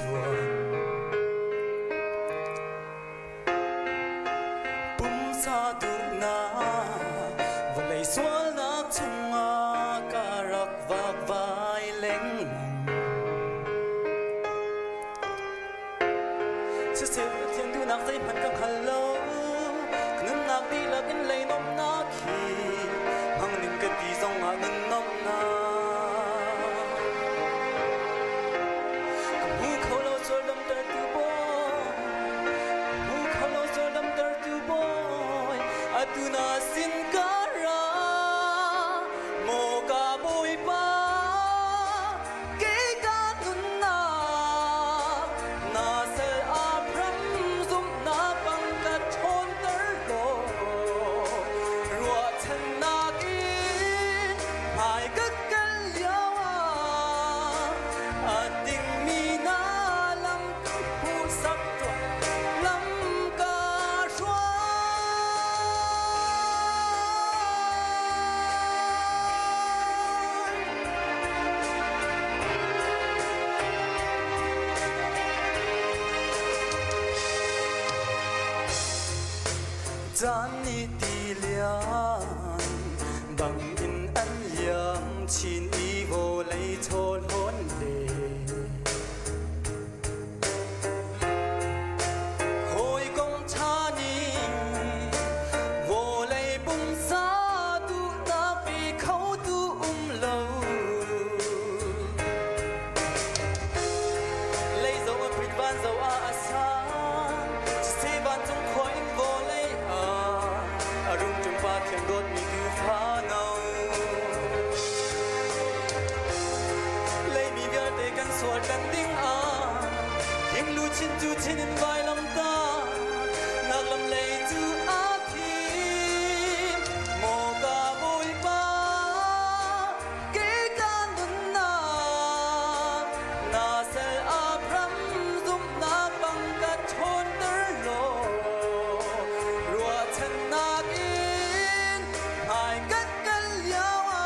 chuan bum sa tu na vlei sual nak chunga karak vak vai leng se se thiang tu nak sai phan ka khalo knun nak ti lak in lei nom na khi hang nin ka ti zong a nun nom na mu kholo sol dam tar tu boy atuna sin kara mo ka boy pa ke ka nun na sel a pram zum na pang ka thon tar lo ruwa chan na ki mai ka kal yawa ating mi na lam pu sak to lam ka shwa Chan ni ti lian bang in an liam chin i vô lấy thôn hôn đề hồi công cha ni vô lấy bung sa tu na bị khâu tu lâu lấy dấu ở bít van dấu a sa chỉ se van trong khói vô lấy rung trong ba thiềm đốt mi tu phá nâu lấy mi viết để căn suốt căn tiếng hieng lu chin tu chin in vai lam ta nak lam lấy tu a kim mo ka boy pa ke kan dun na sel a pram zum na bang ka thon ter lo ruwa chan na hai cất kal yawa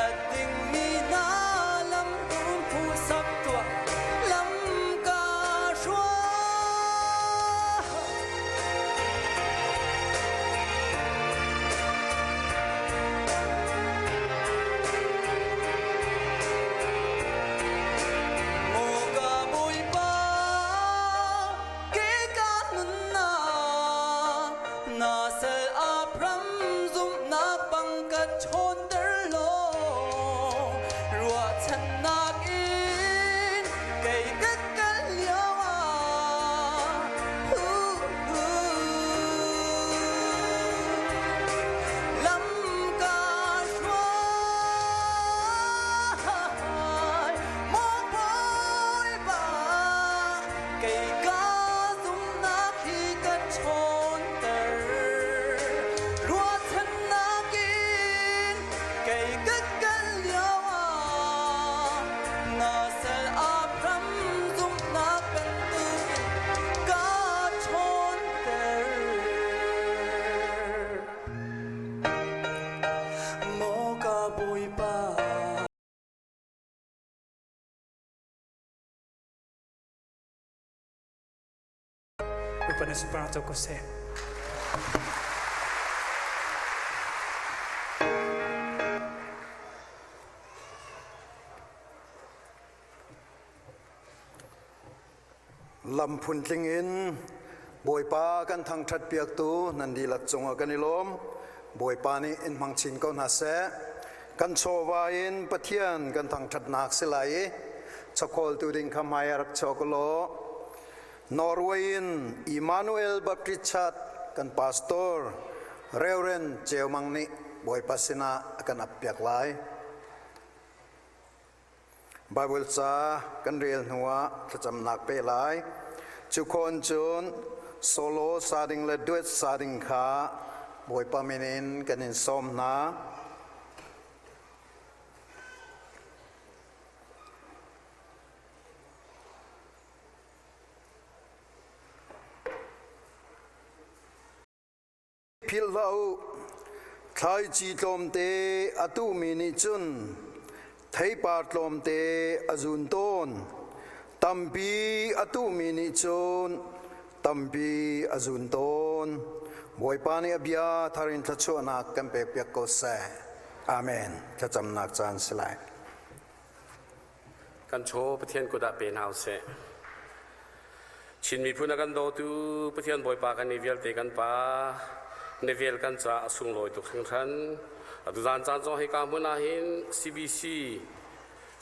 ating mi na lam pu sak tua lam ka shwa mo ka boy pa ke ka nun na sel a pram zum na bang ka thon ter lo ruwa chan nak in kai kat kal yawa lam ka shwa mo boy ba kai ka zum na khi ka thon ter ruwa chan nak in kai kat kal yawa na sel a pram zum na kan tu ka thon ter mo ka boy pa Upanisha Prato Kose Lam phun tling in bồi pa kan thang that piak tu nan di lat chunga kan ilom bồi pa ni in mang chin ko na se kan chowa in pathian kan thang that nak se lai chakol tu ding khamai rak chokolo Norway in Emmanuel Baptist Church kan pastor Reverend Chewmang ni bồi pa sina kan apyak lai Bible sa kan real nuwa cham nak pe lai chu kon chun solo sading le duet sading kha boi pa minin kan in som na phil lau khai chi tom te atu mini chun thei par tlom te azun ton tâm bi atu mini chun tâm bi azun ton bồi pani abia tharin thachu na kan pe pek ko se amen ka cham nak chan silaiกันโชว์ประเทศกุฎาเป็นเฮาเสชินมีพูนักันโดตูประเทศบอยปากันนิเวลเตกันปานิเวลกันจะสุงลอยตุกทั้งทันดูจานจานจงให้การมุนาหิน CBC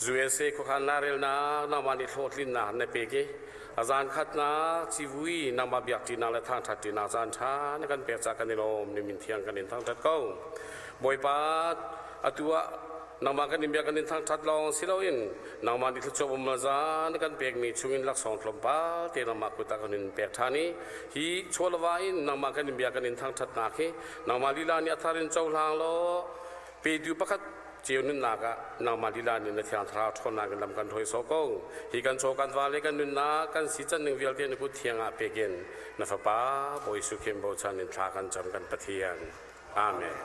จูเอสเอคุขันนาเรลนานามานิโทษลินนาในเปกีอาจารย์ขัดนาจีวีนามาเบียกจีนาและทางทัดจีนาจานช้าในการเปียกจากกันในลมในมินเทียงกันในทางทัดเก้าบอยปาอตัวนำมากันนิมยากันนินทางทัดลองสิเราอินนำมาดิทุจบมาจานกันเปียกมีชุงินลักษณ์ลมปาเตนำมากุตากันนินเปียกทานีฮีชัวลวาอินนำมากันนิมยากันนินทางทัดนาคีนำมาลีลานีอัธารินเจ้าลางโลปีดูประคัดเจียวนินนากะนำมาลีลานีในทางทราทนนากันลำกันถอยโซกงฮีกันโชกันวาเลกันนินนากันสิจันหนึ่งเวลเทียนกุเทียงอาเปียกินนัฟป้าบอยสุขิมโบชันนินทรากันจำกันปะเทียงอาเมน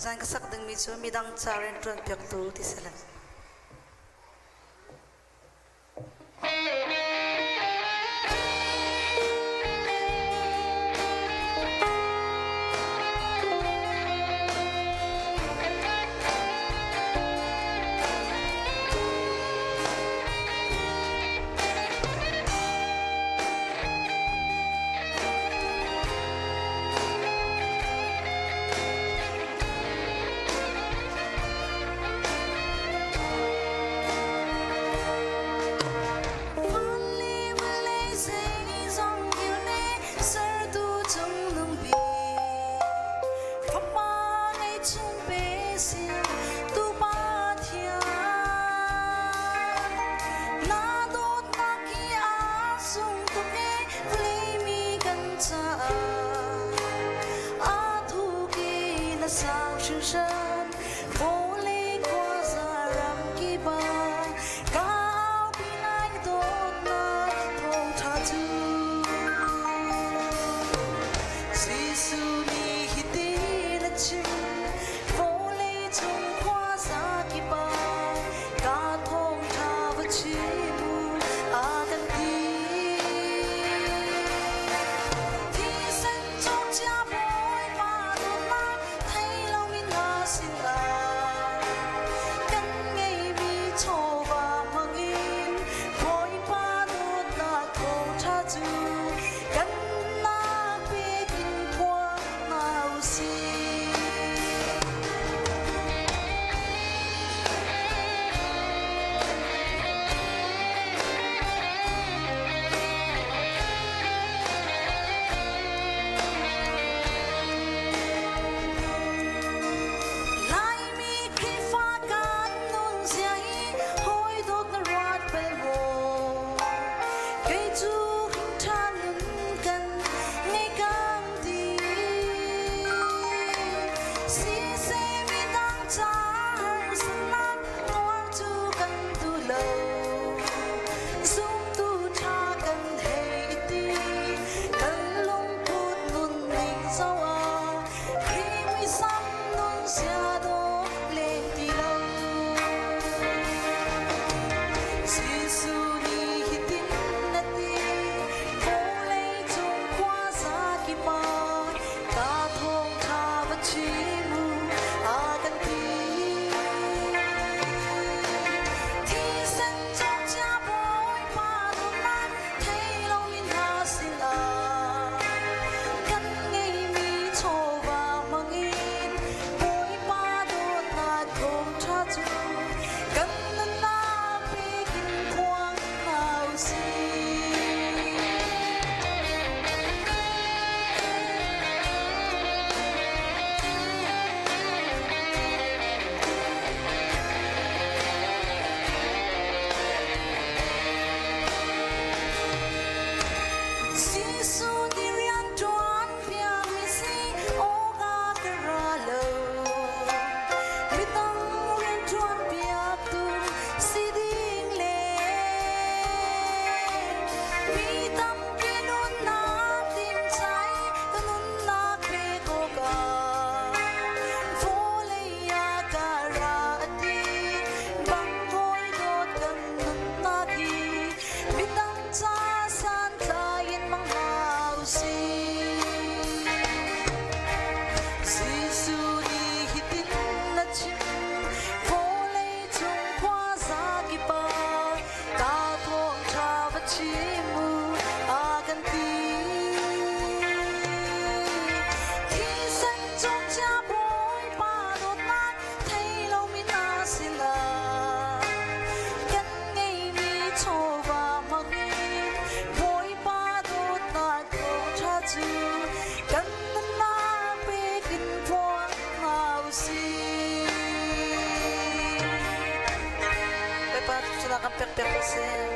Tusan kasak deng micu midang caren tuan piak tu di salam. Silakan pek-pek sen.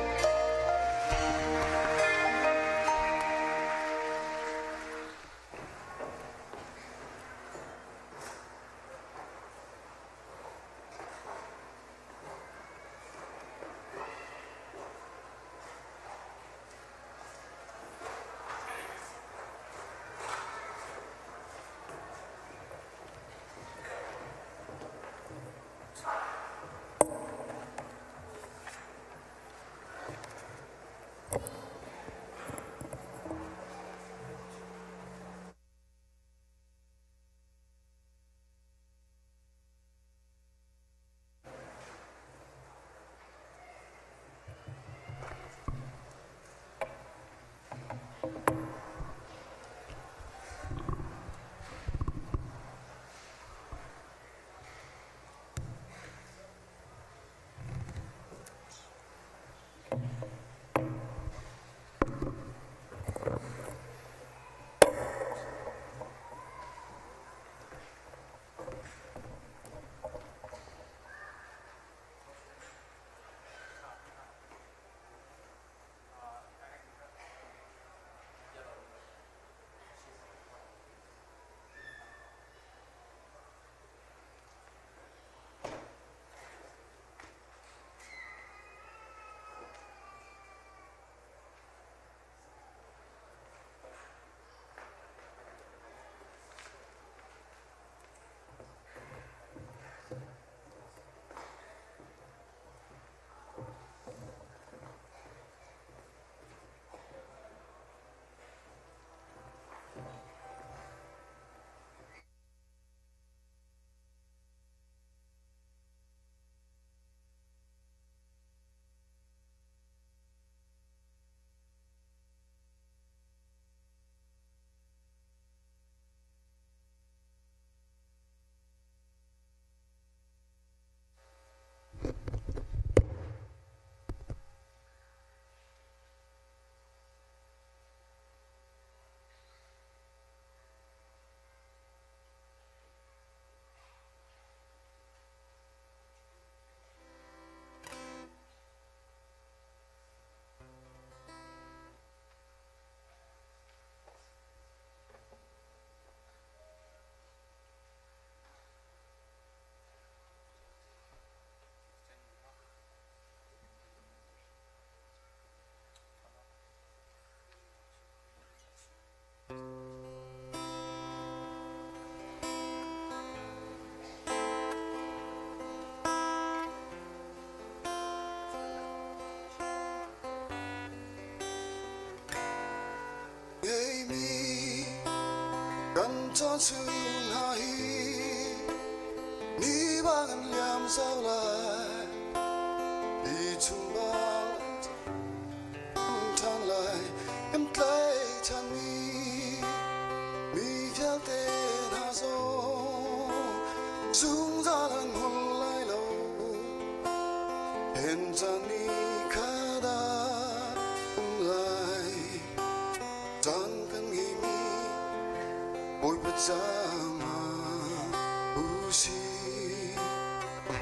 cho sương hai ni bằng liam sao lại đi chung bao thang lại em tay chân mi theo tên hà gió xuống ra lần hôn lại lâu em chân ni khá đa lại chân cần nghĩ mi ôi bất ma usi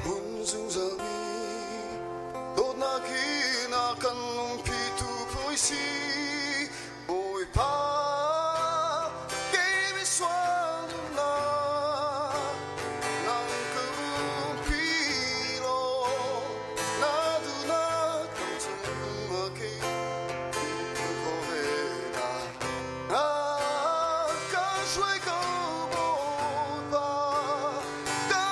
hun dung ra mi tốt na khi na kan lung pi tu phôi si ôi pa baby swan na nang ku pi lo na du na kan chung ma ke ko ve na suối câu bồi ba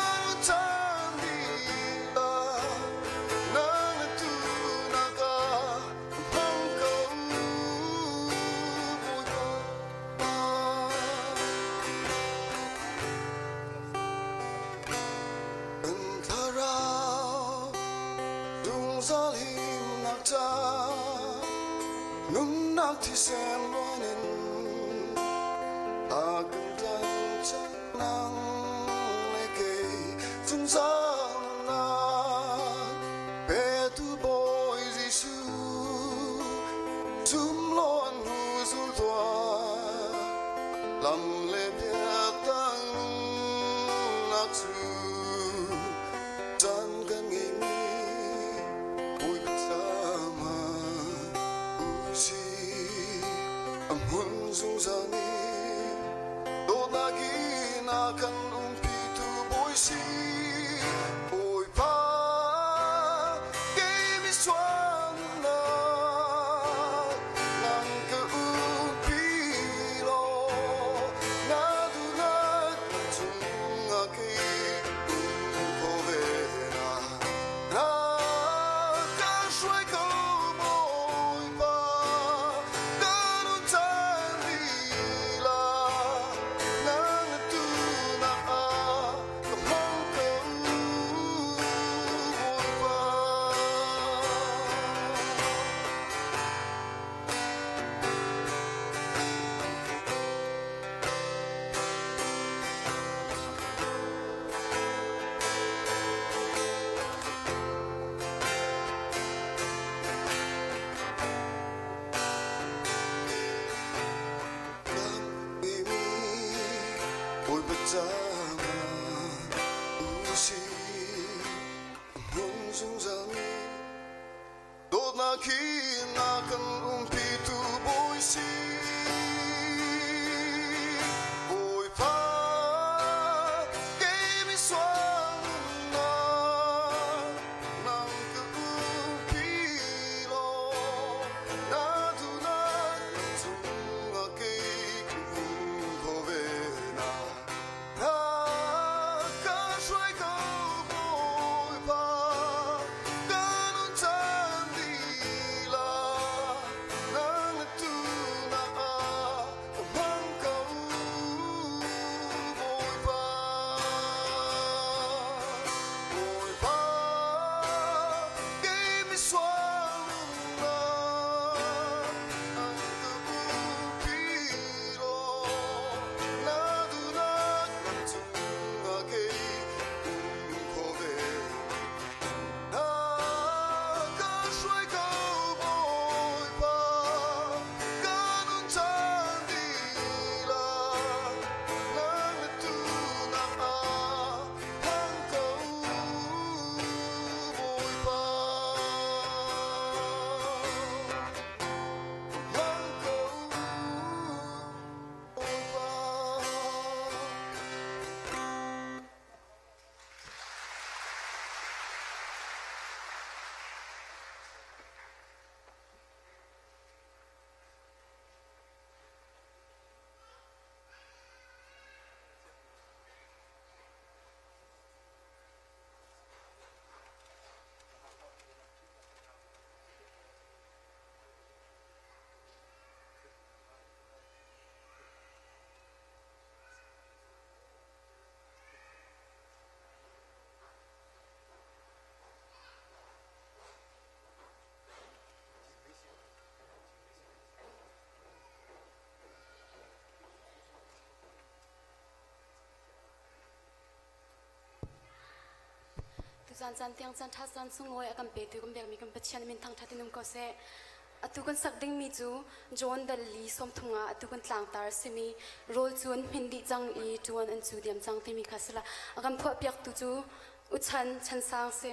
zal him nak cha nun nak thi sen lonen ta cần tan cha nang le ke chung sang na pe tu boy jisu zum lon hu sul toa lam le pia tang nak su tan kan ngi bui sama usi am hun sung sang ni do na gi na kan pi tu boy si boy pa ke mi swan na nang ka pi lo na du na chung a ke ko ve na na ka shuai ko boy pa ka nu chan di la nang tu na a ka mong ko boy pa Ôi bất cha mà usi mong sung sang đốt na khi na kan pi tu boy si boy pa ke mi swan na nang ka pi lo na tu na chung a ke ko ve na na ka shuai ko boy pa ka nu chan di la nang tu na a ka mang ko boy pa ke mi swan na ang ka pi lo na du na chung a ke ko ve na ka shuai ko boy pa ka nu chan di la nang tu na a hang ko boy pa hang ko boy pa Tuzan zan tiang zan thas zan sungoi akam pe tu kum bek mi kum pachian min thang thatinum ko se atukan sakding mi chu John Dali som thunga atukan tlang tar simi rol chuan hindi chang I tuan an chu diam chang te mi khasala akam phwa piak tu chu uchan chan sang se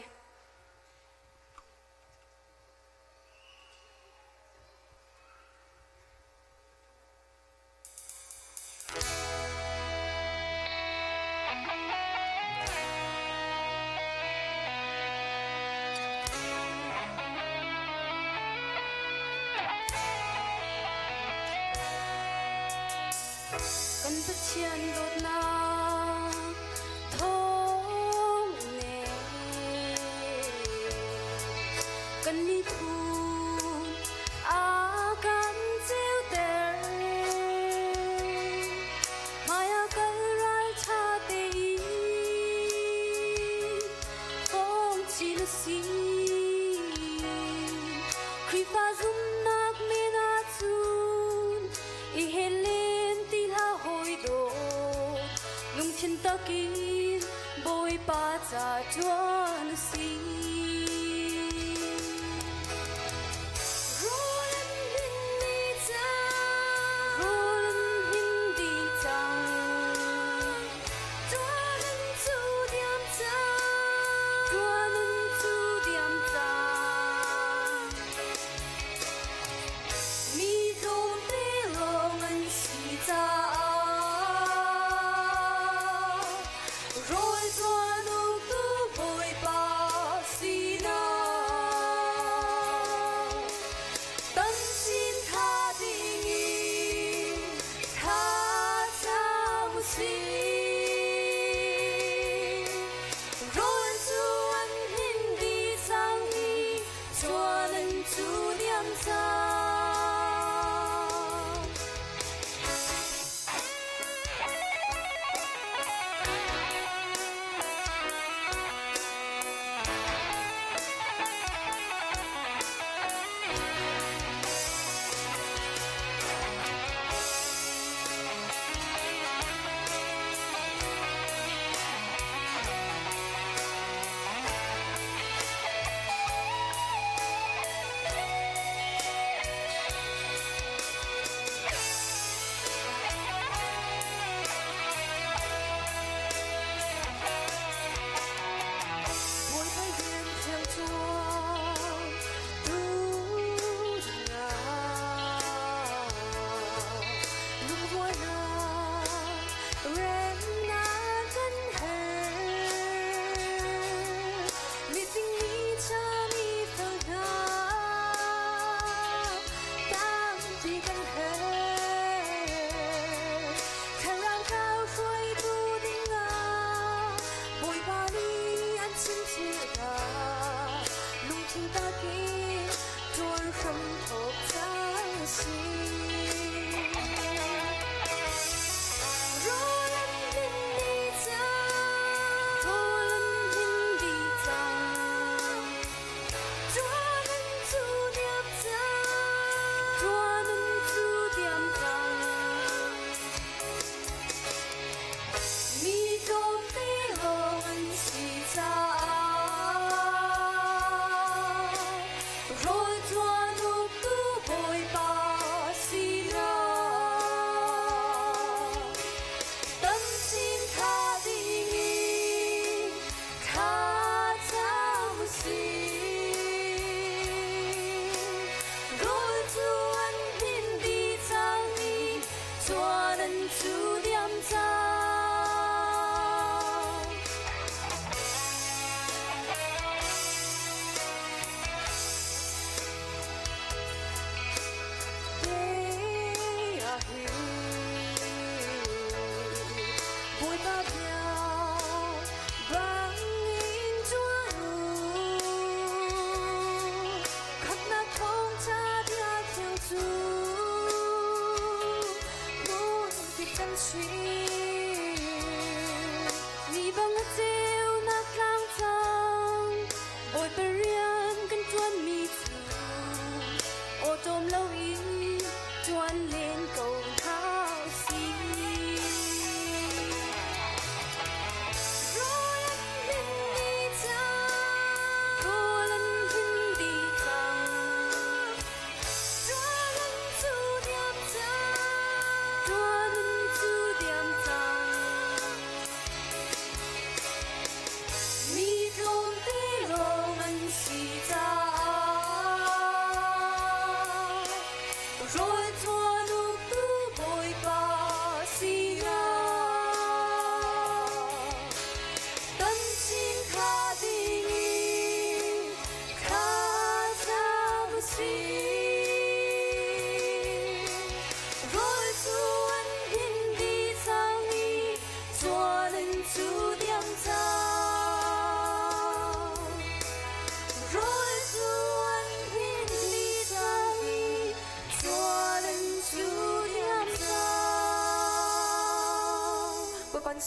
kan pachian dot na thong ne kan mi thu a kan chiu ter maya kal rai cha te I phong chi lu si thiên ta kín bồi ba cha chuan si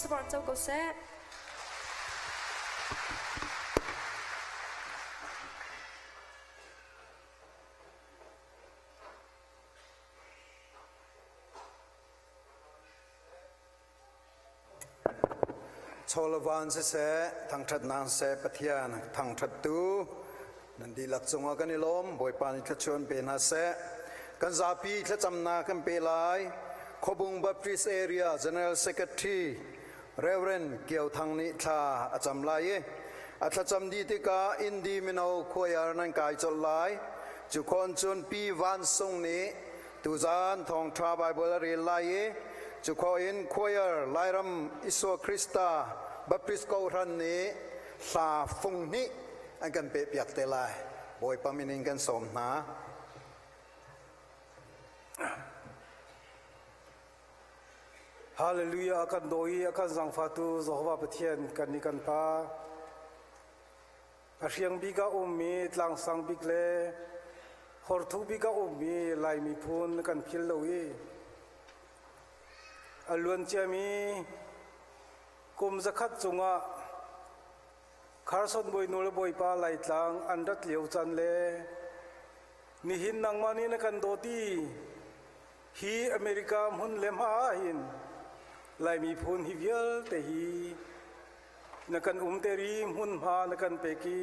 support châu cầu sẽ ชลวานเสทางทัดนางเสปเทียนทางทัดตูนันดีหลักจงกันนิลมบอยปานิทัดชวนเป็นอาเสกันซาปีทัดจำนากันเปลายขบุงบัพติสเอเรีย General Secretary Reverend เกี่ยวทางนิทาอาจำลายอาจจำดีติกาอินดีมินเอาขวยานันกายจดลายจุคนจนปีวันทรงนี้ตุจานทองทราบายบลเรียลายจุขออินขวยาลายรำอิสวคริสตาบัพติสกอรันนี้สาฟงนี้อันกันเปียกเตลายบอยปามินิงกันสมนาฮาเลลูยากันโดยกันสังฟาตูโซฮวาปเทียนกันนิกันปาอาเชียงบิกาอุมีตลังสังบิกเลฮอร์ทูบิกาอุมีลายมีพูนกันพิลโลวีอลวนเจมีกุมจะขัดจงะคาร์ซอนบอยนูเลบอยปาลายตลังอันดัดเลียวจันเลนิหินนางมานีนกันโดตีฮีอเมริกามุนเลมหาหินลายมีพูนฮิเวลเตฮีนักันเตรีมุนหานักันเปกี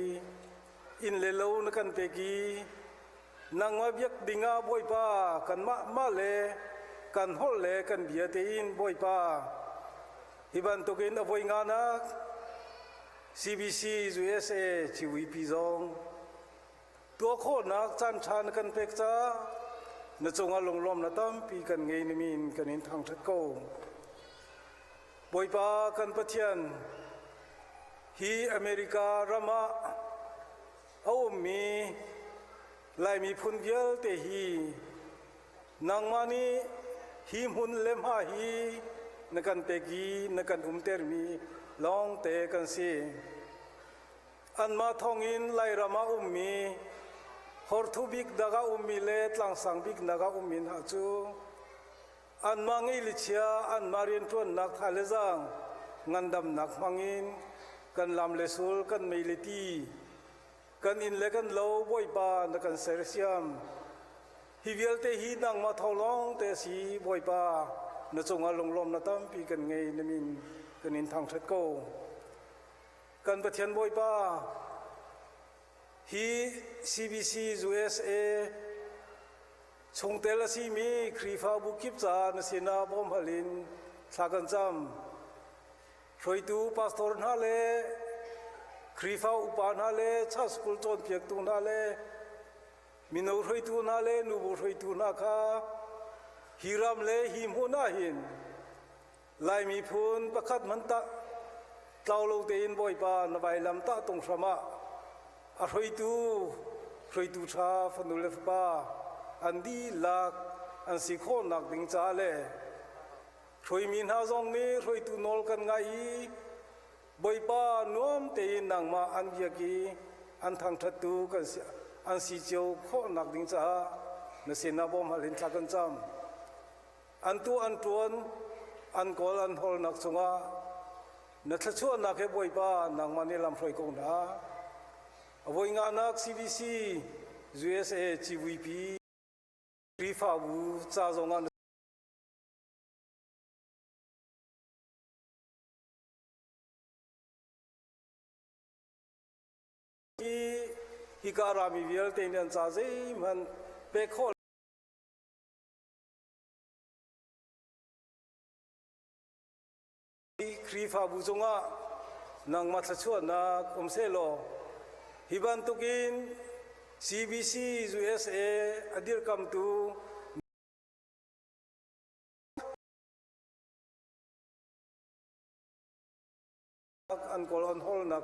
อินเลโลนักันเปกีนางมาเบียกดิงาบอยปากันมาเลกันฮอลเลกันเบียเตอินบอยปาฮิบันตุกินอภัยงานัก CBC USA ชีวิปีซองตัวโคนักจันชานกันเปกจ้านจงอาลงลมนาตั้มปีกันเงยนมินกันอินทางทัดโกบอยปากันปะเทียนฮีอเมริการามาเอามีลายมีพุนเยลเตฮีนางมานีฮีมุนเลมหาฮีนักันเตกีนักันเตอร์มีลองเตกันซีอันมาทองอินลายรามามีฮอร์ทูบิกดากามีเลตลังสังบิกดากามินหาจูอันมังอิลิเชียอันมาเรียนทวนนักทะเลจังงันดำนักมังอินกันลำเลสูลกันเมลิตีกันอินเลกันโลบอยปานักันเซรเซียมฮิเวลเตฮีนังมาทองลองเตสีบอยปานจงอาลงลมนาตั้มปีกันเงยนมินกันอินทางทัดโกกันประเทียนบอยปาฮี CBC USA ชงเตลซีมีครีฟาบุกิบจานสินาบอมฮลินสากันจำรอยตูพาสตอร์นาเลครีฟาอุปานาเลชาสกุลจนเพียกตูนาเลมินเอารอยตูนาเลนูบุรอยตูนาคาฮิรามเลฮิมโฮนาหินลายมีพูนประคัดมันตะเตาโลเตนบอยปานใบลำตะตรงสมะอรอยตูชาฟนุเลฟปาอันดีลักอันสิโคนักดิงจาเลรอยมินหาจงนี้รอยตูนอลกันไงบอยปาน้อมเตยนังมาอันเบียกีอันทางทัดตูกันอันสิเจียวโคนักดิงจานเสนาบอมฮาลินทักันจำอันตัวอันตวนอันกอลอันฮอลนักสงะนัทชวนนักเฮบอยปานังมันนี่ลำรอยกงนะอวัยงานัก CBC USA GVP รีฟาบูซาจงอันฮิการามีเวลเตนันซาเซมันเปโคครีฟาบูจงะนางมัทชวนนักเซโลฮิบันตุกิน CBC USA อดีตคำตูอันกอลอันฮอลนัก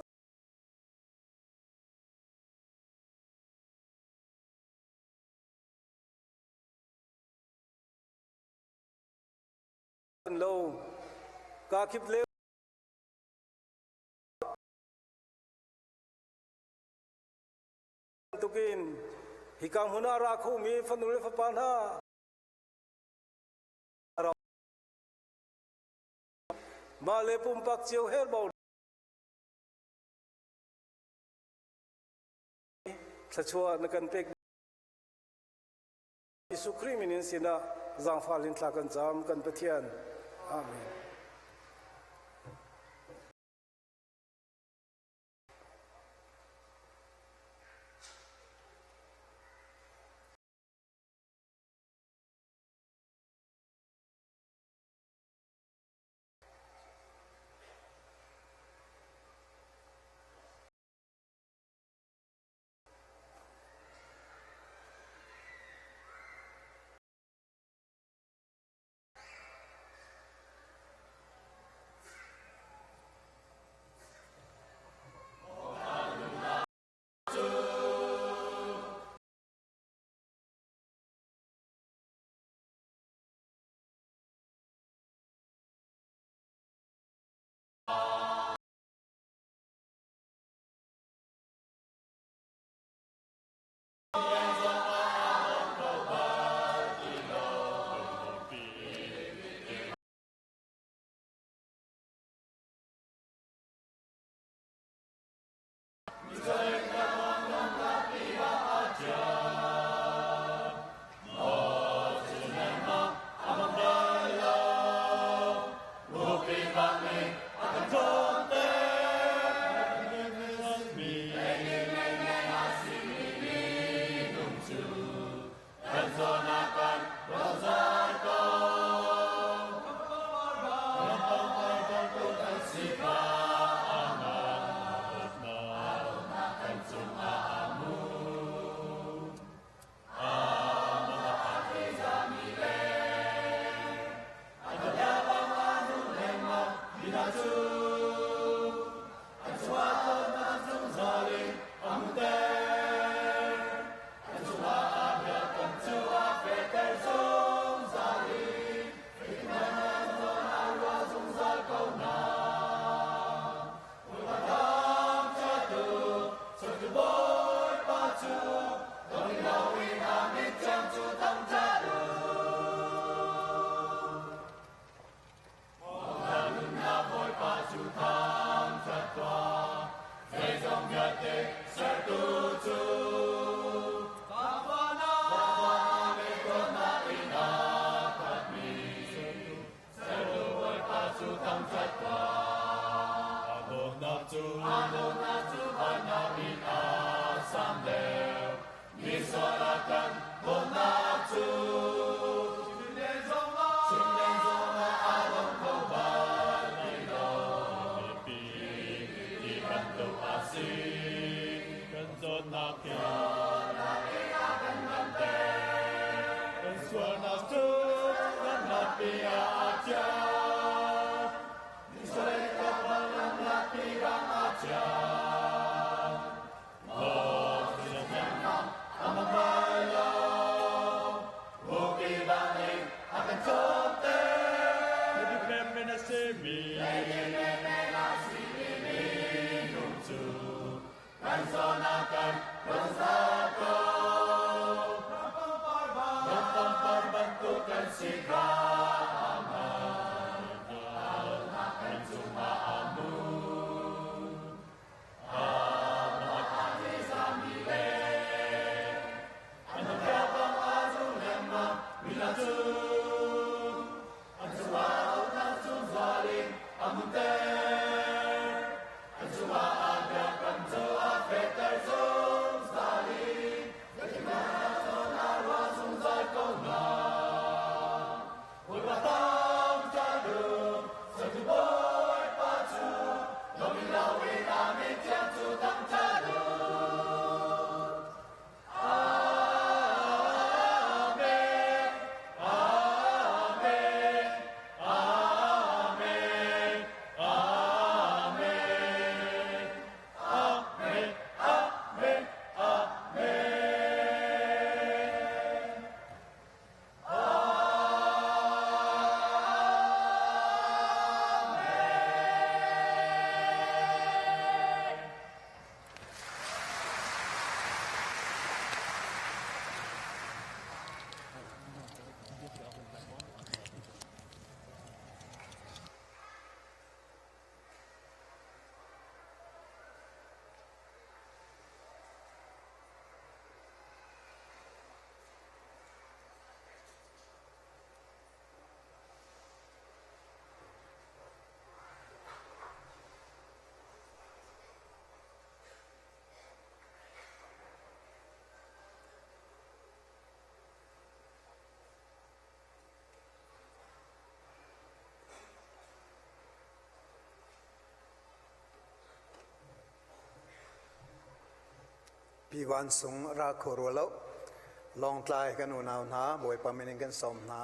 โลกาคิบเลตุกินฮิกังหุนาราคูมีฟันุเลฟปานามาเลปุมปักเจียวเฮลบอลสัชวานักันเป็กอิสุครีมินินสินะจังฟาลินทลากันจามกันเปเทียนอาเมน ปีวันสงราโครัวแล้วลองตายกันอุณาวนาบวยปามินิกันสมนา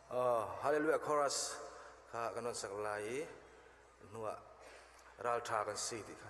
Hallelujah chorus ka kanon saklai nuwa ral tha kan si di ka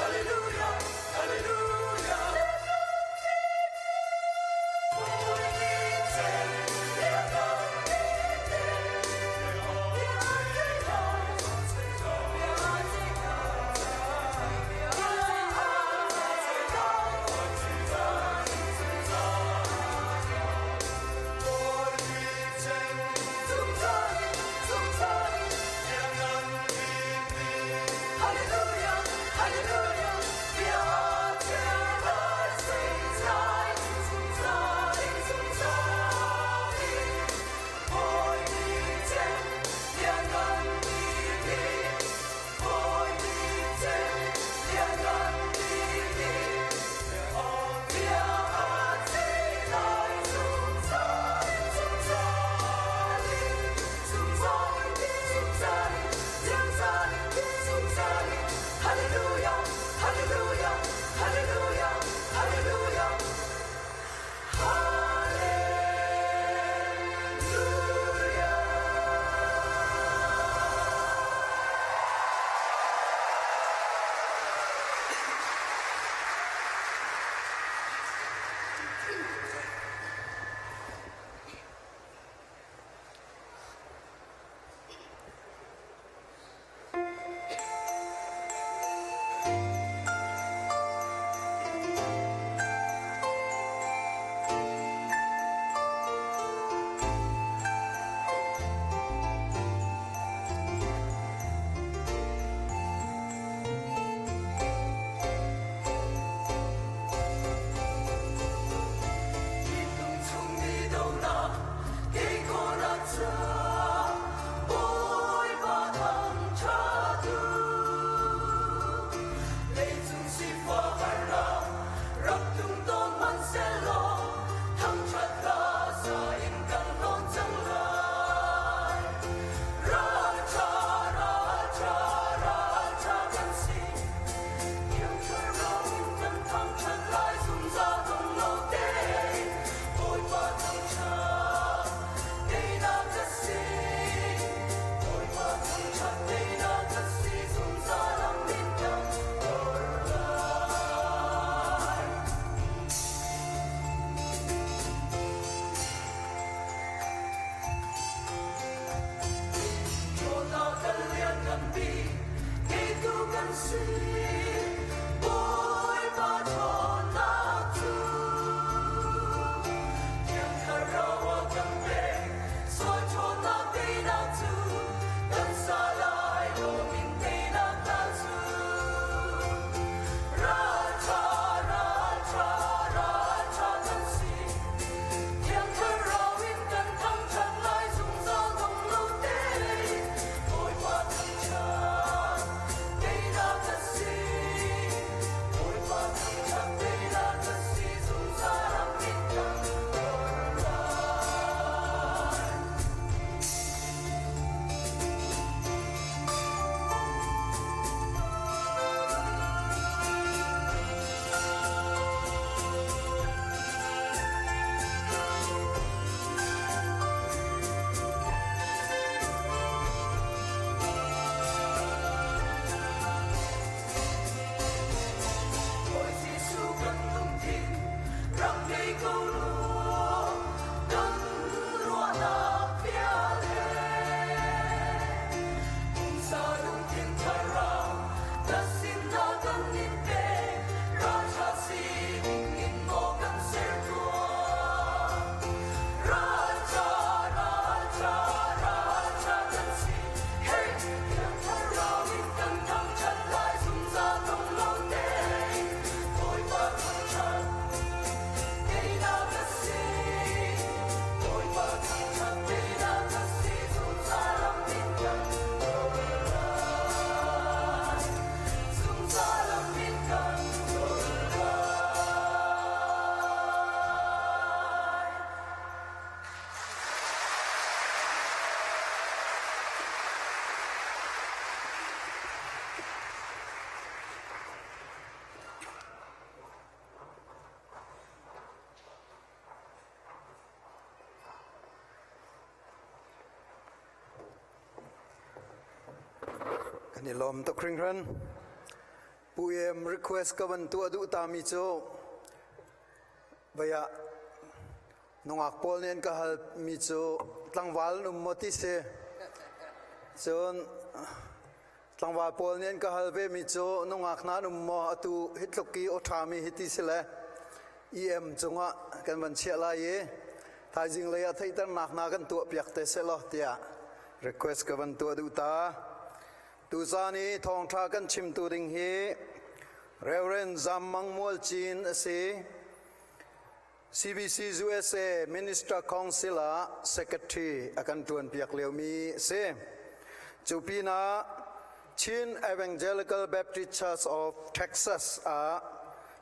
Hallelujah. นี่ลมตะคริงรันผู้เอ็ม request กับวันตัวดูตามิโจบายะนงอักปอลเนียนก็ฮัลมิโจตั้งวาลนุ่มมติเซจนตั้งวาลปอลเนียนก็ฮัลเวมิโจนงอักนานุ่มมอตุฮิตลกีโอทามิฮิติเซเลEM จงะกันวันเชียลายถ้าจริงเลยอะที่ตั้งนักนากันตัวเปียกเตเซลเตีย request กับวันตัวดูตาตูซานีทองทากันชิมตูดิงฮีเรเวนจามมังมัวจีนเซ CBC USA Minister Council Secretary อากันตวนเปียกเลียวมีเซจูปีนาชิน Evangelical Baptist Church of Texas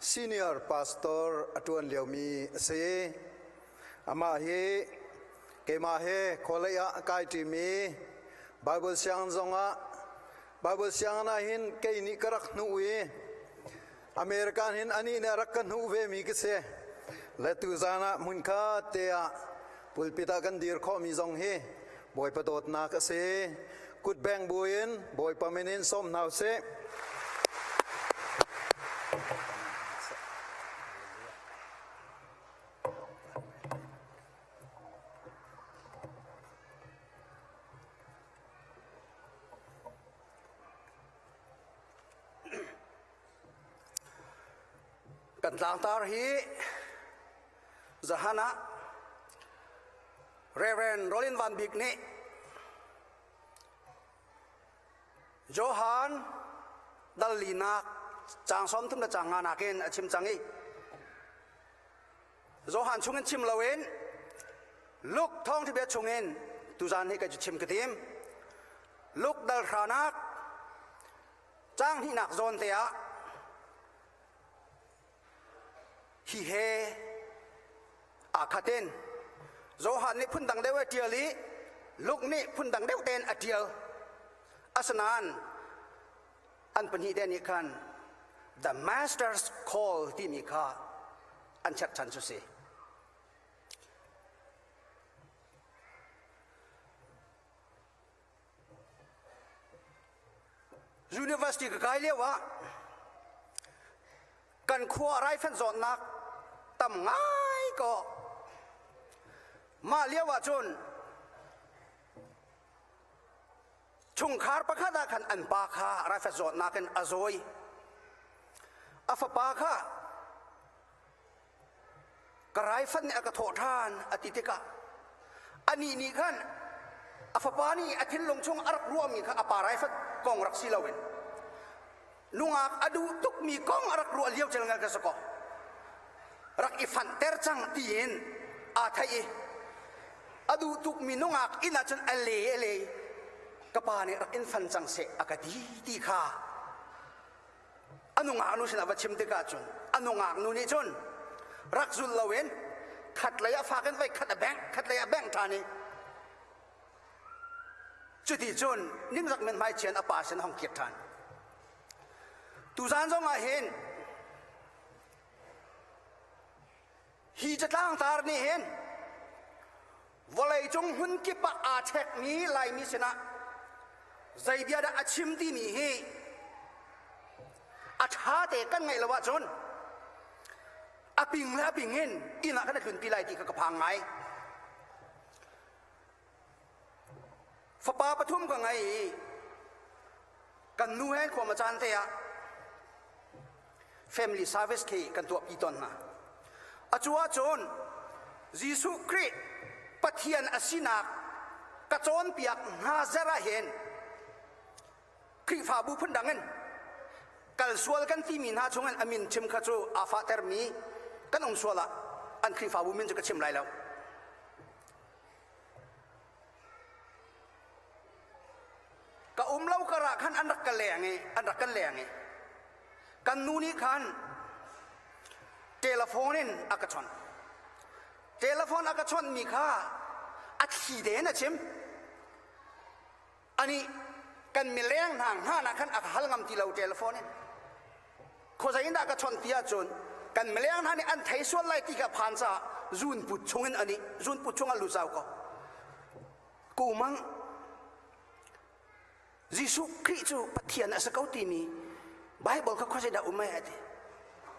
Senior Pastor ตวนเลียวมีเซอามาเฮเกมาเฮโคเลียกายทีมี Bible เสียงจงะBible เสียงน่าหินเกนิกรักนูเออเมริกันหินอันนี้เนี่ยรักกันนูเวมีกิเซและตุจานะมุนคาเตียปุลปิตากันดีร์ข้อมีจงเฮบอยประโดดนักเซกุดแบงบุยนบอยปามินินส้มนาวเซกันต่างตาฮีจะฮานะเรเวนโรลินวันบิกนี่โจฮันดัลลีนักจางซ้อมทุ่มตะจางงานักเองชิมจังอีโจฮันชงเงินชิมละเวนลูกท้องที่เบ็ดชงเงินตุจานให้กับชิมกระเทียมลูกดัลขานักจางที่หนักโซนเตียฮีเฮอาคาเตนโจฮันนี่พุ่นดังเดวเทียลีลูกนี่พุ่นดังเดวเตนอเทียลอาสนานอันเป็นฮีเดนิคัน the master's call ที่มีค่าอันชัดชันสุดสิUniversity ก็ไกลเรียกว่ากันขัวไรฟันสอนนักต่ำง่ายก็มาเรียกว่าจนชุงคาร์ปะคาดาขันอันปาคาไรฟันสอนนักกันอโซยอัฟปาคากระไรฟันเนี่ยกระโถทานอติติกะอันนี้นี่ขันอัฟปานี่อธิลงชงอารักรวมมีค่ะอปาไรฟันกองรักศิลาเวนนุ่งอักอดูตุกมีกองรักรัวเลี้ยวเจริญกันสกอรักอีฟันเตอร์จังตีนอาไทยอดูตุกมีนุ่งอักอินาจันเอเลกปานี่รักอินฟันจังเสอากาดีดีค่ะอนุงอักนุชนะวัชิมติกาจนอนุงอักนุนี่จนรักจุลลาเวนขัดเลยฝากกันไว้ขัดแบงขัดเลยแบงทานีจุดที่จนนิ่งรักมันไม่เชียนอปาเชนห้องเกียรติทานตุจานจงอาเห็นฮีจะตั้งตาร์นี่เห็นว่าเลยจงหุ่นกิปะอาเทกมีลายมีชนะใจเบียดอาชิมที่มีเฮอาชาเตกันไงละวะจนอาปิงและอาปิงเห็นอีนักขนาดขึ้นปีไลที่กระพังไงฝาปาปทุมก็ไงกันนูเห็นความอาจารย์เตียFamily Service เคกันตัวปีตอนนะอาจว่าโจนยิสุคริสปะเทียนอสินักกระโจนเปียกหาเจระเห็นคริฟาบุพันดังเงินกัลสวลกันที่มีนาชงเงินอามินชิมขจูอาฟาเตอร์มีกันองสวละอันคริฟาบุมินจะกระชิมไรแล้วกะเล่ากระรักขันอันรักกันแหลงไงอันรักกันแหลงไงกันนูนี่คันเทเลโฟนินอากาศชนเทเลโฟนอากาศชนมีค่าอัดขีเดนะชิมอันนี้กันมีแรงทางห้านักขันอักฮัลงำที่เราเทเลโฟนินโคใจอินอากาศชนที่อาจนกันมีแรงทางนี้อันไทยส่วนไรที่กับพันซาจุนปุชงอันนี้จุนปุชงอันลุซาวก็กูมัง Jisu Kristu patian asakau timi Bible ka khwase da umai ate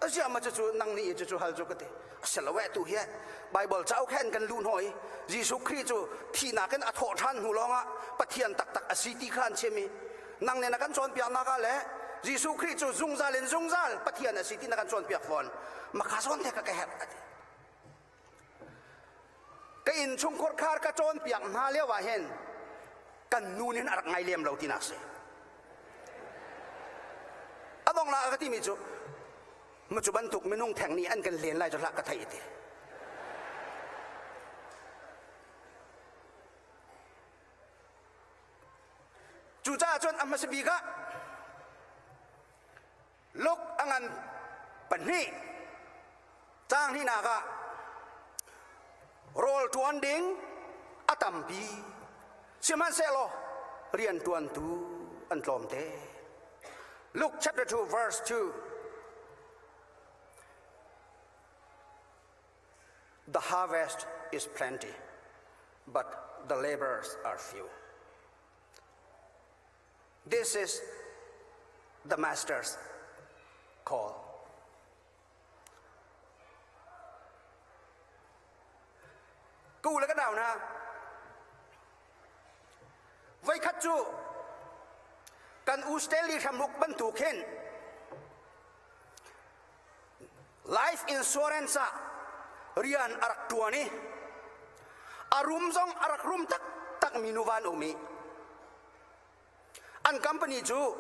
asia ma chu nang ni chu hal chu kate asalawa tu hiat Bible chau khen kan lun hoi Jisu Kristu thina kan atho than hu longa pathian tak tak asiti khan chemi nang ne na kan chon pia na ka le Jisu Kristu zungzal pathian asiti na kan chon pia fon makason the ka ka her ate ka in chung khor khar ka chon pia na le wa hen kan nunin arak ngai lem lo tinase adong la ka ti mi chu ma chu ban tuk minung thang ni an kan len lai jo la ka thai te chu cha chon amma se bi ka lok angan panni chang hi na ka rol tuan ding atampi siman selo rian tuan tu an tlom te Luke chapter 2 verse 2 The harvest is plenty but the laborers are few. This is the master's call. Câu là cái nào na vậy khách chú kan usteli ramuk bantu khen life insurance rian arak tuani arum zong arak rum tak minuvan umi an company chu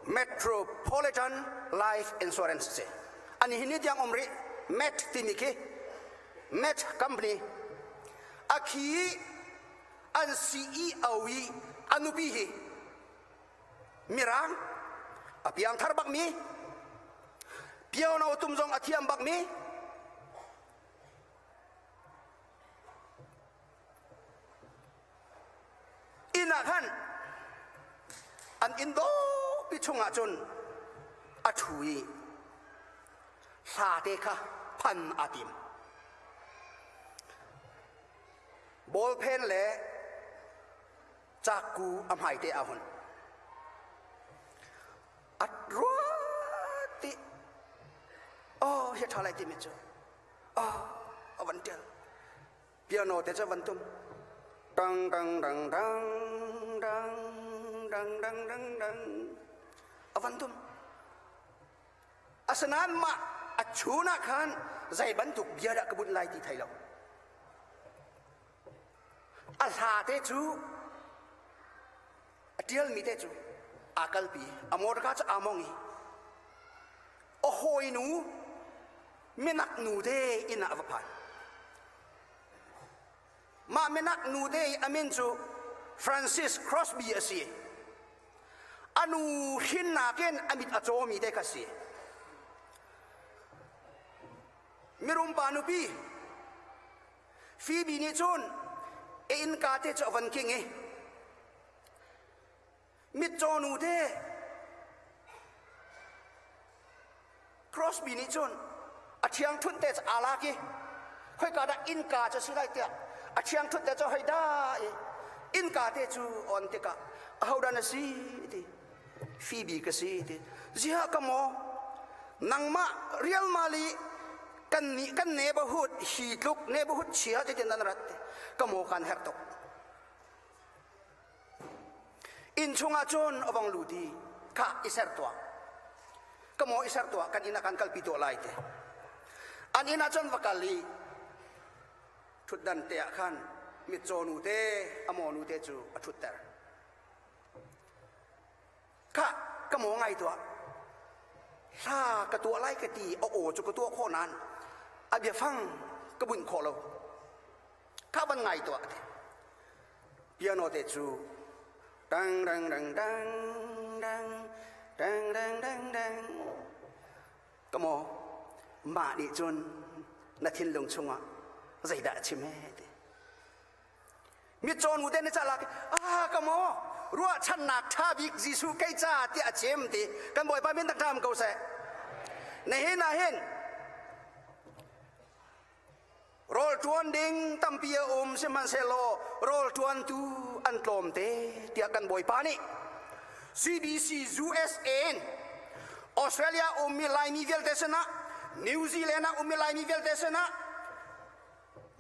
Metropolitan Life Insurance se ani hini tiang omri met timiki met company akhi an CEO anupihi mirang apiang thar bak mi piao na utum zong athiam bak mi inakan an indo pichunga chun athui sa te kha phan atim ball pen le chaku amhai te ahun atroti oh he thalai ti mecho oh avantel piano te cha vantum dang dang dang dang dang dang dang dang dang avantum asanan ma achuna khan zai bantuk biara kabut lai ti thailo alha te chu atial mi te chu akalpi amor ka cha amongi o hoinu menak nu de ina avapan ma menak nu de amin chu Francis Crosby asi anu hinna ken amit achomi de kasi mirum panupi Phoebe ni chun in ka te cho van king e mit chonu de Crosby ni chun athiang thun te ala ki khoi ka da in ka cha silai te athiang thun te cho hoi da in ka te chu on te ka how da na si ti Phoebe ka si ti zia ka mo nangma real mali kan neighborhood hi tluk neighborhood chia te nan rat kamo kan hek tok in chunga chon awang ludi ka iser tua kamo iser tua kan ina kan kalpito lai te an ina chon vakali thudan te khan mi chonu te amonu te chu athutter ka kamo ngai tua sa ka tua lai ka ti o chu ka tua kho nan abia phang ka bun kho lo ka ban ngai tua piano te chu dang dang dang dang dang dang dang dang dang kamo ma di chun na thin lung chunga zai da chime te mi chon u den cha la kamo ruwa chan nak tha bik jisu kai cha ti a chem ti kan boi pa min tak tham ko se ne he na hen rol tuan ding tampia seman selo rol tuan tu an tlom te ti akan boi pa ni CDC USA Australia umilai mi vel desena New Zealand umilai mi vel desena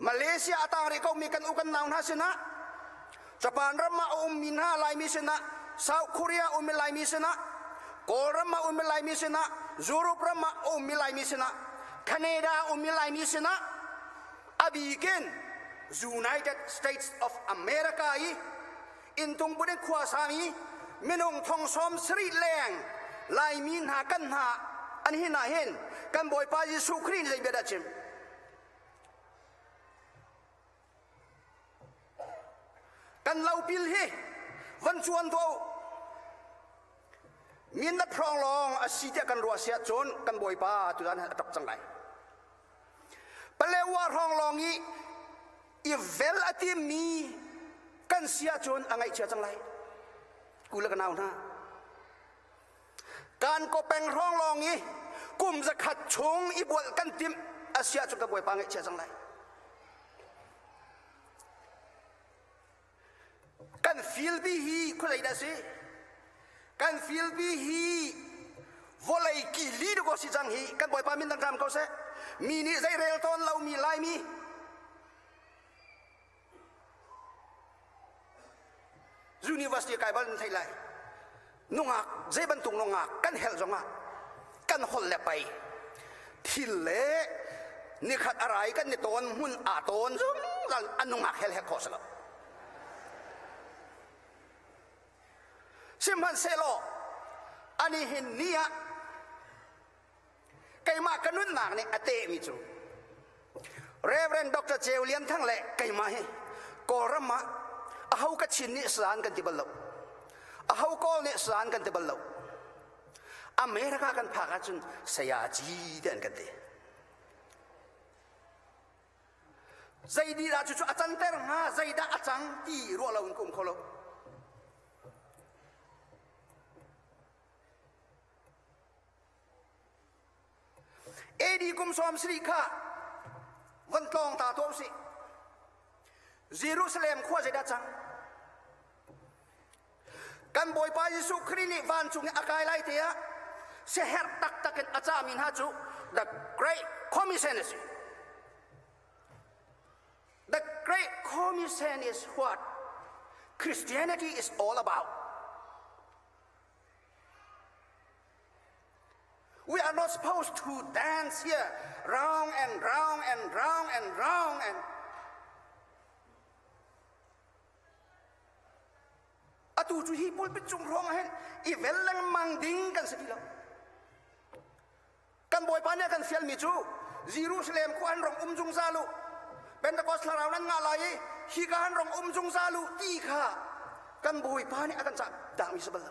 Malaysia atang rekau mi kan ukan naun hasena Japan rama umina lai mi sena South Korea umilai mi sena Korea rama umilai mi sena Europe rama umilai mi sena Canada umilai mi sena abiken United States of America i intung bunen kuasami minung thong som sri leng lai min ha kan ha an hin na hen kan boy pa Jesu Christ zai beda chim kan lau pil he van chuan tho min na prong long a si te kan ro sia chon kan boy pa tu dan atok chang lai palewa rong long i vel ati mi kan sia chon angai chia chang lai kula kan naun ha kan ko peng rong long i kum za khat chung i bol kan tim asia chu ka boy pa ngai chia chang lai kan feel bi hi khulai da si kan feel bi hi volai ki li do ko si chang hi kan boy pa min dang kam ko se mi ni zai rel ton lau mi lai mi University kai bal thai lai nungak zai ban tung nungak kan hel zonga kan hol le pai thil le ni khat arai kan ni ton hun a ton zum lan anungak hel he ko sala simhan selo ani hin nia kai ma kanun nak ni ate mi chu Reverend Dr. Cheulian thang le kai ma he korama ahau ka chin ni san kan tibalo ahau ko ni san kan tibalo America kan phaka chun saya ji den kan te zaidi la chu achan ter nga zaida achang ti ro lo kum kholo edi kum som sri kha van tong ta to si Jerusalem khwa zaida chang kan boy pa Jesu Christ van chung akai lai te se her tak tak en acha min ha chu the great commission is the great commission is what Christianity is all about. We are not supposed to dance here round and round and round and round and atu chu hi pul pit chung rong hen I vel lang mang ding kan setilo kan boy pa ne kan fial mi chu Jerusalem ko an rong jung salu Pentecost la raw nan nga lai hi kan rong jung salu ti kha kan boy pa ne akan cha dang mi sabal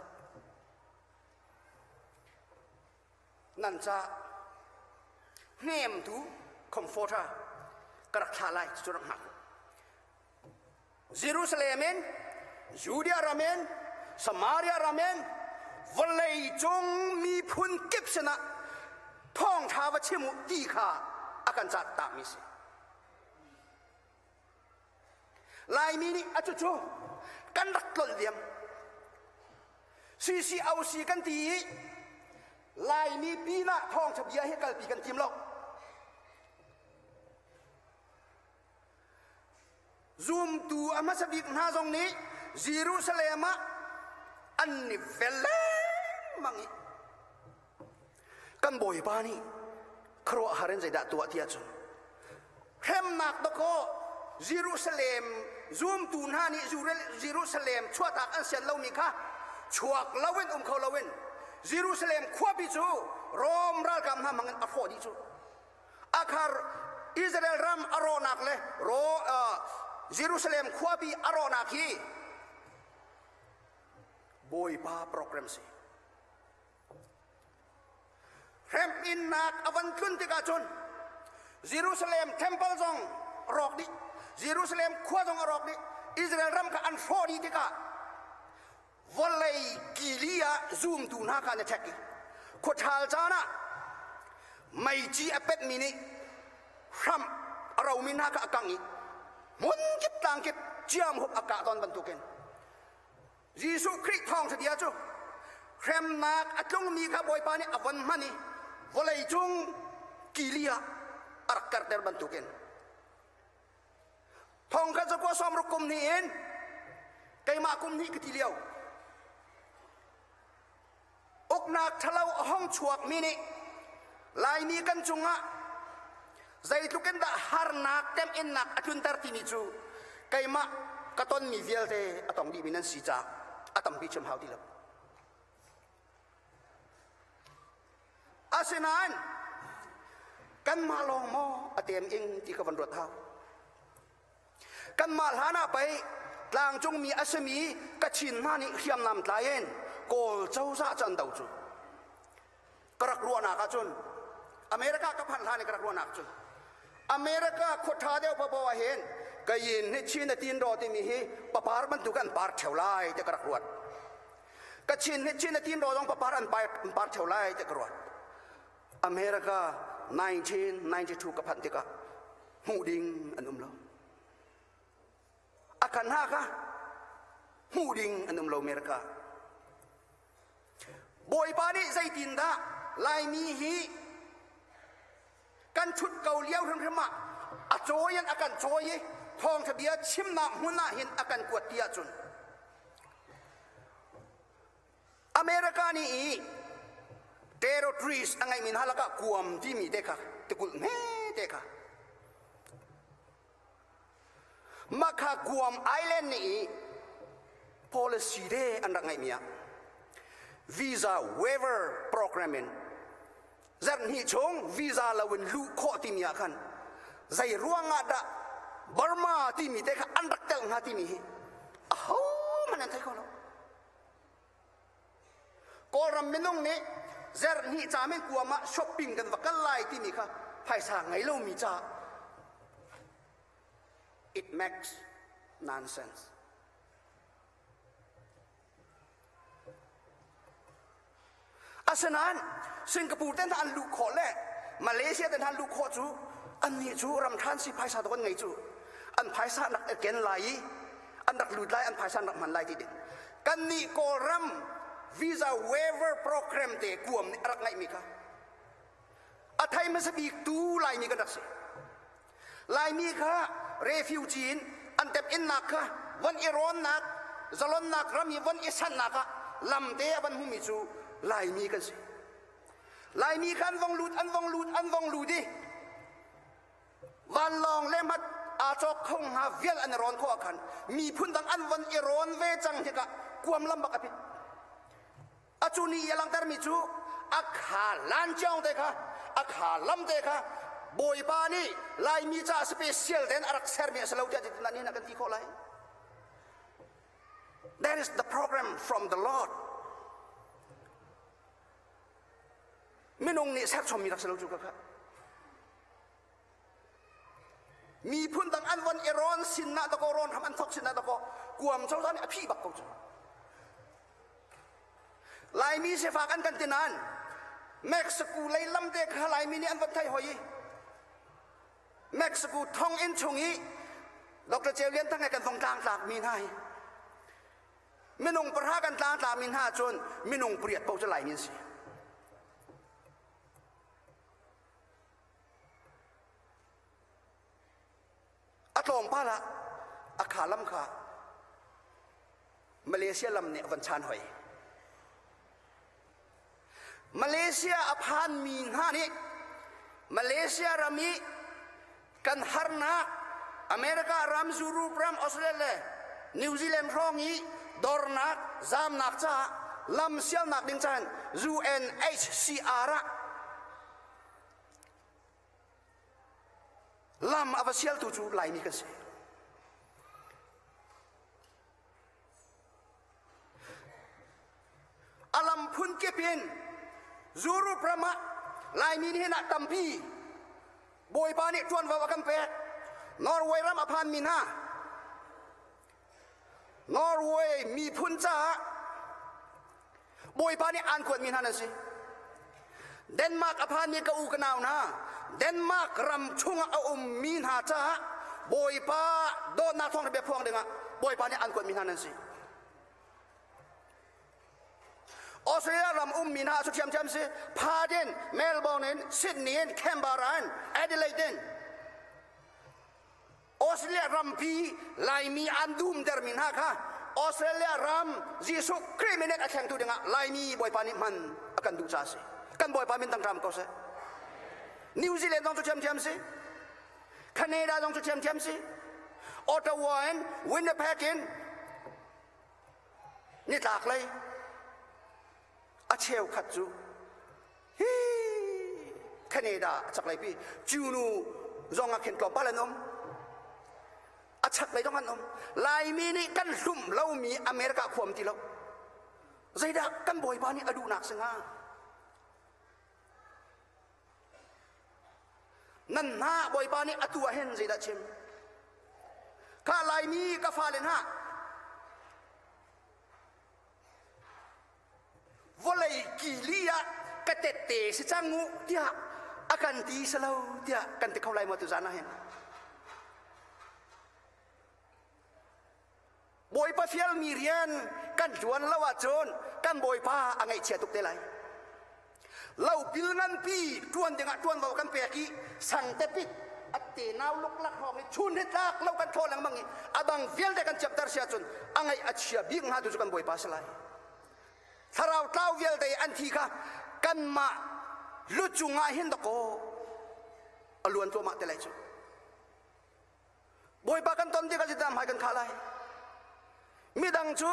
nan cha nem tu comforter karak thalai chu rang ha Jerusalem Judea ramen Samaria ramen volei chung mi phun kip sena thong tha wa chimu ti kha akan cha ta mi se lai mi ni achu chu kan rak tol diam si au si kan ti lai mi pi na thong chabia he kal pi kan tim lo zoom tu ama sabik na jong ni Jerusalem anni vele mangi kan boy pani khro haren zaida tua tia chu hem nak do ko Jerusalem zoom tu na ni Jerusalem chuatak an sian lo mi kha chuak lawen kho lawen Jerusalem khwabi chu rom ral kam ha mangan afodi chu akhar Israel ram aronak le ro Jerusalem khwabi aronak hi boy pa program si rem in nak avan kun tika chon Jerusalem temple jong rok di Jerusalem khwa jong rok di Israel ram ka an fodi tika volei gilia zoom tu na ka ne thaki khothal chana mai ji apet mini ram arau min na ka akangi mun kip tang kip chiam hop aka ton bantuken Jesu Christ thong sadia chu เครมนักอัตลงมีข้าบอยปานี่อวันมันนี่วลัยจุงกิเลียอารักการเตอร์บันทุกันทองกันจะกว่าสมรุกุมนี่เองไก่มากุมนี่กติเลียวอกนักทะเลาห้องชวกมินิลายมีกันจุงะใจทุกันดาฮาร์นักเต็มอินนักอัตุนตาร์ติมิจูไก่มากระต้นมีเวลเตอตองดีมินันสีจ้าอตอมพิชมฮาวดีลับอาเซนานกันมาลองมออเตียมอิงที่กวันรถเท้ากันมาหาหน้าไปลางจงมีอาเซมีกระชินมานี่เขียมนำตายเองโกลเจ้าซาจันดาวจูกระกรัวนักจุนอเมริกากับพันธานี่กระกรัวนักจุนอเมริกาขดท้าเดียวปะปะเห็นก็ยินให้ชินตีนรอที่มีฮีปะปาร์มันตุกันปาร์เฉลายจะกระกรัวก็ชินให้ชินตีนรอต้องปะปาร์อันไปปาร์เฉลายจะกระกรัวอเมริกา1992กับพันธิกาหูดิงอันนุ่มโลอาการห้าค่ะหูดิงอันนุ่มโลอเมริกาบอยปานี่ใจตินดาลายมีฮีกันชุดเกาเลี้ยวทั้งทั้งมาอโจยันอาการโจยทองทะเบียชิมน้ำหุ่นน่าเห็นอาการกวดเตียจุนอเมริกานี่เทโรทรีสอังไงมินฮาลกะกวมที่มีเด็กค่ะตะกุลเน่เด็กค่ะมาขากวมไอแลนด์นี่ policy เดอันรักไงเมีย visa waiver programming จันหิชง visa ลาวินลูกข้อที่มีกันใจร่วงอาดะบาร์มาที่มีเด็กค่ะอันรักเตลงาที่มีอ้าวมันนั่นใช่เขาหรอก็รำมินงนี้เจอร์นี่จามินกัวมาช้อปปิ้งกันวักกันไล่ที่มีค่ะภายสางไงลูมีจ้า it makes nonsense อาเซนานสิงคโปร์เต้นทันลูกขอแล่มาเลเซียเต้นทันลูกขอจูอันนี้จูรำทันสิภายสาตะวันไงจูอันภายสาหนักเกณฑ์ไหลอันนักหลุดไหลอันภายสาหนักมันไหลที่เด็กกันนี่ก็รำvisa waiver program เตะกวมนี่รักไงมีค่ะอาไทยมันสบีกตูลายมีกันดักสิลายมีค่ะ refugee อันเต็มอินนักค่ะวันอิรอนนักจลอนนักรามีวันอิสันนักลำเตะวันหุมิจูลายมีกันสิลายมีค่ะอันวงลูดอันวงลูดอันวงลูดิวันลองเล่มัดอาจอกคงหาเวียนอันร้อนข้อกันมีพุ่นดังอันวันอิรอนเวจังเฮกะกวมลำบักอภิอาจูนี่ยังตรมิจูอาขาลันเจ้าเด็กค่ะอาขาลำเด็กค่ะบอยปานี่ลายมีจ้าสเปเชียลเดนอารักเซอร์เมียสลาวจะติดนั่นนี่นักที่เขาไล่ That is the program from the Lord ไม่นงนี่แทบชมมีรักสลาวจุกค่ะมีพุ่นดังอันวันเอรอนสินนาตะโกรอนทำอันทอกสินนาตะโกกวมเจ้าท่านอภิบักเขาจุลายมีเสฟากันกันตินานเม็กซิโกไล่ลำเด็กลายมีนี่อันวันไทยหอยเม็กซิโกท่องอินชงอีดร.เจเลียนตั้งไงกันตรงกลางตากมีนายมินงประหากันกลางตากมีนห้าจนมินงเปรียดเป่าจะไหลมีสิอัตลงป้าละอาขาลำขามาเลเซียลำเนี่ยวันชานหอยมาเลเซียอพานมีนฮานี่มาเลเซียรามีกันฮาร์นักอเมริการามซูรูปรามออสเตรเลียนิวซีแลนด์ร้องนี้ดอร์นักจามนักจ้าลำเซียนักดิงจัน UNHCR ลำอวเซียลตูจูไหลมีกันสิอลัมพุนเก็บเงินจูรุประมาลายมีนี่นักตัมพีบอยปานี่จวนว่ากันเป็ดนอร์เวย์รำอภันมินฮานอร์เวย์มีพุนจ้าบอยปานี่อ่านขวดมินฮานั่นสิเดนมาร์กอภันมีกะอูกันเอานะเดนมาร์กรำชุ่งเอามินฮาจ้าบอยปาโดนนาทองระเบียบพวงเด้งะบอยปานี่อ่านขวดมินฮานั่นสิ ออสเตรเลียรำมีนาสุดเทียมเทียมสิพาเดนเมลเบิร์นซิดนีย์แคนเบรานแอดิเลดออสเตรเลียรำปีไลมีอันดูมเดอร์มินาค่ะออสเตรเลียรำจีสุครีมิเนตแข่งตัวเด็กไลมีบอยปานิมันอากันดูซาสิกันบอยปามินตั้งรำก็เสนิวซีแลนด์ต้องสุดเทียมเทียมสิแคนาดาต้องสุดเทียมเทียมสิออตตาวาวินเนอร์แพกินนี่ตากเลยอาเชลขัดจูฮีแคนาดาจักไรพี่จูนูรองอาเข็นกลอบบ้านนมอาชักไรต้องกันนมลายมีนี่กันลุ่มเรามีอเมริกาความที่เราใจดักกันบ่อยบ้านนี่อดูหนักสังหานั่นหน้าบ่อยบ้านนี่อตัวเห็นใจดักเชมข้าลายมีกาฟาเลนฮะวอลเลยกิลียกระเตะเตะสิจังงูเดียอาการดีสลาวเดียกันที่เขาไล่มาตุจานะเห็นบอยป้าเฟียลมีเรียนกันจวนละว่าโจนกันบอยป้าอังไงเชียตุกเตลัยเราพิลงันปีจวนยังจวนเรากันเปียกี้สั่งเตปิดอัตเตนาวลุกลักหองชุนเฮตักเรากันโทลังมังงี้อาบังเฟียลแต่กันจับตาเสียจนอังไงอัจฉริยะบิ่งหาตุจกันบอยป้าสลายถ้าเราเต้าเวลได้อันที่ค่ะกันมาลุจุงาเห็นตะโกอลวนตัวมาแต่ไรจุบอยปากันตอนที่กันจะทำให้กันขาลายมีดังจู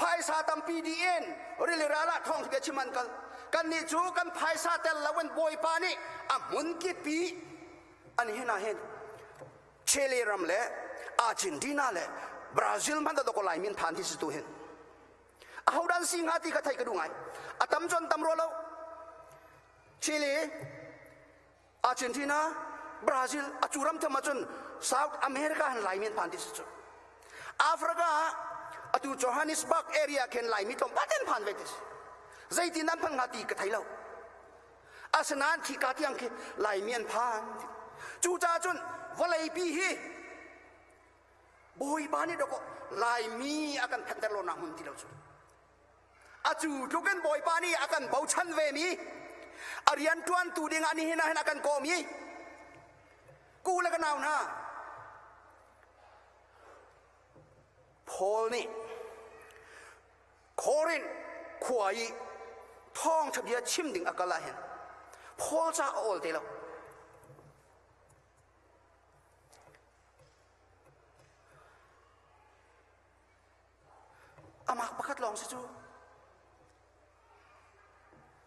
ภายซาตัมปีดีเอ็นริลราละท่องที่เบียชิมันกันนี่จูกันภายซาเตลละวันบอยปานี่อามุนกิปีอันนี้น่าเห็นเชลีรัมเล่อาร์เจนตินาเล่บราซิลมันตะโกไลมินผ่านที่สุดเห็นเอาดันสิงหาที่กระไทยกระดุงไงอาตำจนตำรวจเราชิลีอาร์เจนตินาบราซิลอาจูรัมเทมาจนเซาท์อเมริกาหันไหลมีนผ่านที่สุดแอฟริกาอาตูโจฮันนิสเบิร์กเอเรียเข็นไหลมีตรงบ้านผ่านไปที่ใจที่นั้นพังงาตีกระไทยเราอาสนานที่กาที่ยังไหลมีนผ่านจูจ่าจนวลัยปีฮีบอยบ้านนี่ดอกไหลมีอาการพันเตโลนาหุ่นที่เราจุดอาจูทุกันบอยปานี่อากันเบาชันเวมีอาริยันทวนตูดิงอันนี้นะเห็นอากันโกมีกูแล้วกันเอานะพอลนี่โครินขวายท้องทับยาชิมดิ่งอากาลาเห็นพอลจะโอลเตลอามาประคัดลองสิจู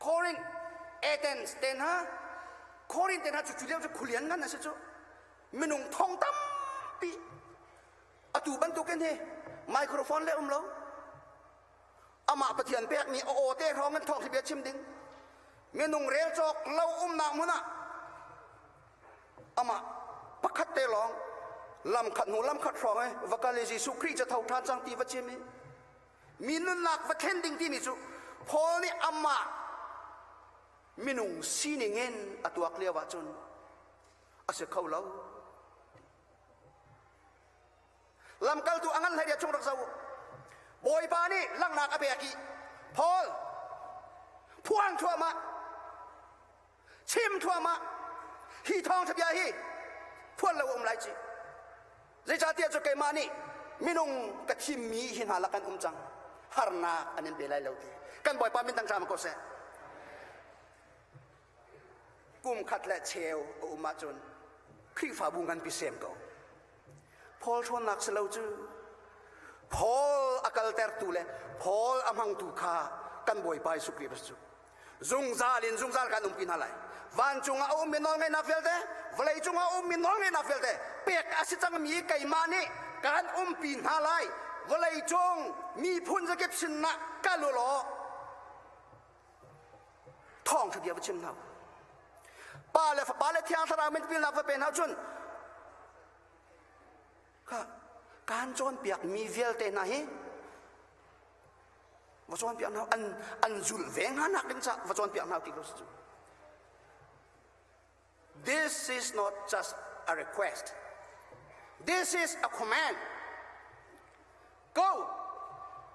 โครินเอเธนส์เตนฮะโครินเตนฮะจุดเดียวจะขุเลียนกันนะสิจูมินุงทองตั้มปีอตูบันตุกันเฮไมโครโฟนเล่เราอามาปะเทียนเปียกมีโอเต้ร้องกันทองที่เบียชิมดิ้งมินุงเรียจอกเรานางมุนะอามาประคัดเตลองลำขัดหูลำขัดร้องไอ้วักาเลจิสุครีจะเท่าทานจังตีวัชิมีมีนุนนักวัดเทนดิ้งที่มิจูพอนี่อามามินุงซีนิเงินอตัวเคลียวะจนอาศัยเขาเล่าลำกัลตัวอังกันให้เดียชงรักษาบอยปานี่ลังนักอเปียกีพอลพวงทั่วมาชิมทั่วมาฮีทองทับยาฮีพวงเราไหลจีเจ้าเตี้ยจะเกมานี่มินุงกะทิมีหินหาลักันจังฮาร์นาอันนี้เป็นไรเราทีกันบอยปามินตั้งใจมาโกเซกุมขัดและเชลอุมาจนครีฟ้าบุงกันพิเศษก็พอลชวนนักเสลาจูพอลอากาลเตอร์ตูเลพอลอามังตูคากันบอยไปสุกรีบจูซุงซาลินซุงซาลกันปินอะไรวันจุงเอามินองไงนับเฟลเต้วันจุงเอามินองไงนับเฟลเต้เปียกอาศัยจังมีไก่มานี่การปินอะไรวันจงมีพุ่นจะเก็บสินนะกันโลท่องทะเบียนชิมเนาป้าเลยป้าเลยที่อันตรายมันเป็นอะไรเป็นเอาจนค่ะการโจนเปียกมีเวลเตนะเฮว่าโจนเปียกเอาอันจุลเวงหันักดึงจ้ะว่าโจนเปียกเอาที่รู้สึก This is not just a request This is a command Go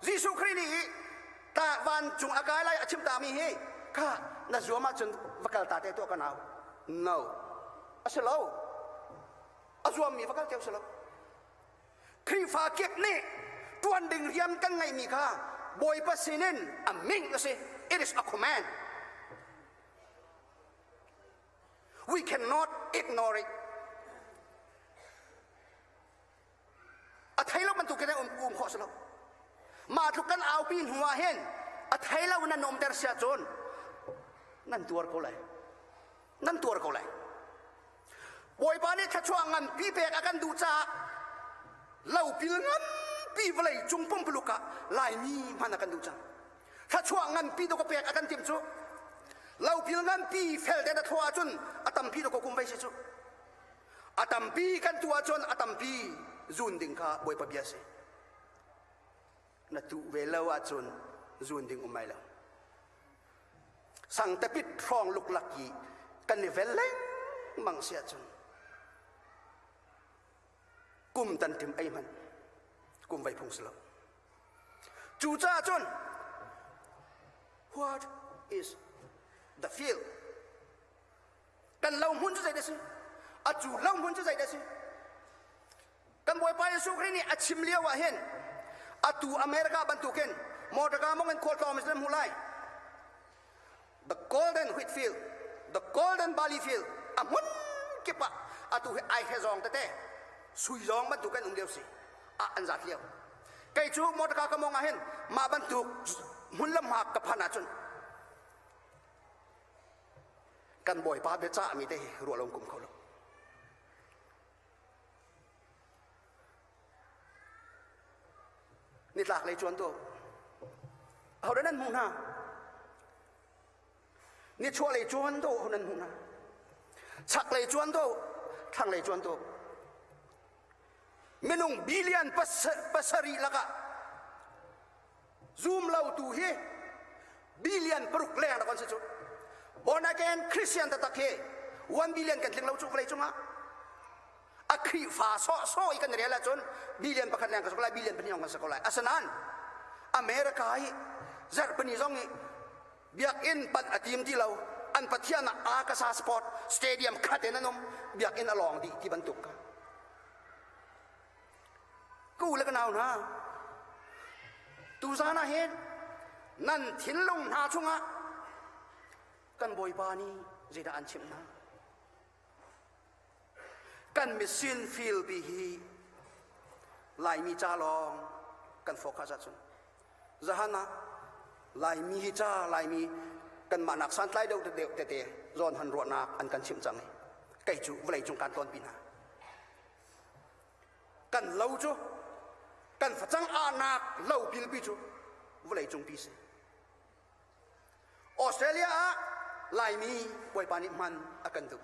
ยิสุคริสต์ ตาวันจุงอากาศไรชิมตามีเฮข้าน่าจัวมาจนวักลตาเตตัวกันเอา no อาศัยเราอาจัวมีวักลเจ้าสลับครีฟ้าเก็บนี่ตัวดึงเรียมกันไงมีข้าบอยปัสสินินอมิงก็สิ it is a command we cannot ignore it อาไทยเราบรรทุกกันได้ขอสลับมาทุกกันเอาปีนหัวเห็นอาไทยเรานั่นนมเตอร์เสียจนนั่นตัวเขาเลยนั่นตัวเขาเลยบอยปานี่ถ้าช่วงงั้นปีเปกอากันดูจ้าเล่าปีงั้นปีเวลัยจงปุ่มปลุกะลายนี้มันอากันดูจ้าถ้าช่วงงั้นปีตัวก็เปกอากันเต็มจุเล่าปีงั้นปีเฟลเดนทัวจนอาตัมปีตัวก็คุมไปสิจุอาตัมปีกันตัวจนอาตัมปีจุนดิ่งข้าบอยปะเบียสินั่นตัวเวลาจนจุนดิ่งไม่แล้วสั่งแต่ปิดทองลุกลักยีกันในเวลเล่งมังเสียจนกุมตันทิมไอ้มันกุมไว้พงสลับจูจ้าจน what is the field กันเล่าหุ่นจะใจได้สิอาจูเล่าหุ่นจะใจได้สิกันบอยไปสุขนี่อาชิมเลี้ยวว่าเห็นอาตูอเมริกาบรรทุกเห็นมอเตอร์กามองเงินโคตรมิสเลมหูไลthe golden wheat field the golden barley field อามุนเก็บอะอาตูไอเฮซองแต่สุยซองบรรทุกกันเดียวสิอันจัดเลี้ยวไก่จูมอเตอร์กามองเห็นมาบรรทุกหุ่นละหมากกับพนักชนกันบ่อยป้าเบจ้ามีได้รัวลงกลุ่มเขาแล้วนี่หลักเลยจวนตัวเอาได้นั่นมูนานี่ชัวเลยจวนตัวเอานั่นมูนาชักเลยจวนตัวทางเลยจวนตัวเมนุงบิลเลียนปัสรีละกะซูมเล่าตูเฮบิลเลียนปรุกแรงนะคนสิจุบอนาเกนคริสเตียนตะตะเค1 บิลเลียนกันถึงเราจุกเลยจุงะอัครีฟ้าโซอีกันเรียนละจนบิลเลียนประคันแรงกันสักหลายบิลเลียนเป็นยังกันสักหลายอาสนันอเมริกาจัดเป็นยังไงเบียกอินปัดทีมที่เราอันปัทยานะอากาศสปอร์ตสเตเดียมคาเทนันนมเบียกอินอลองดีที่บรรทุกกันกูเล็กนาวนะตูซานาเห็นนั่นทิ้งลงหาชุงะกันบอยปานีจะได้อันชิมนะกันมิสซินฟิลบีฮีลายมีจ้าลองกันโฟกัสจุนจะฮันนะลายมีจ้าลายมีกันมานักสันไลเดาเตะรอนหันรวนักอันกันชิมจังไก่จูเวลาจงการต้นปีนากันเล่าจูกันฝังอานักเล่าพิลบิจูเวลาจงปีเสออสเตรเลียลายมีบอยปานิมันอากันดู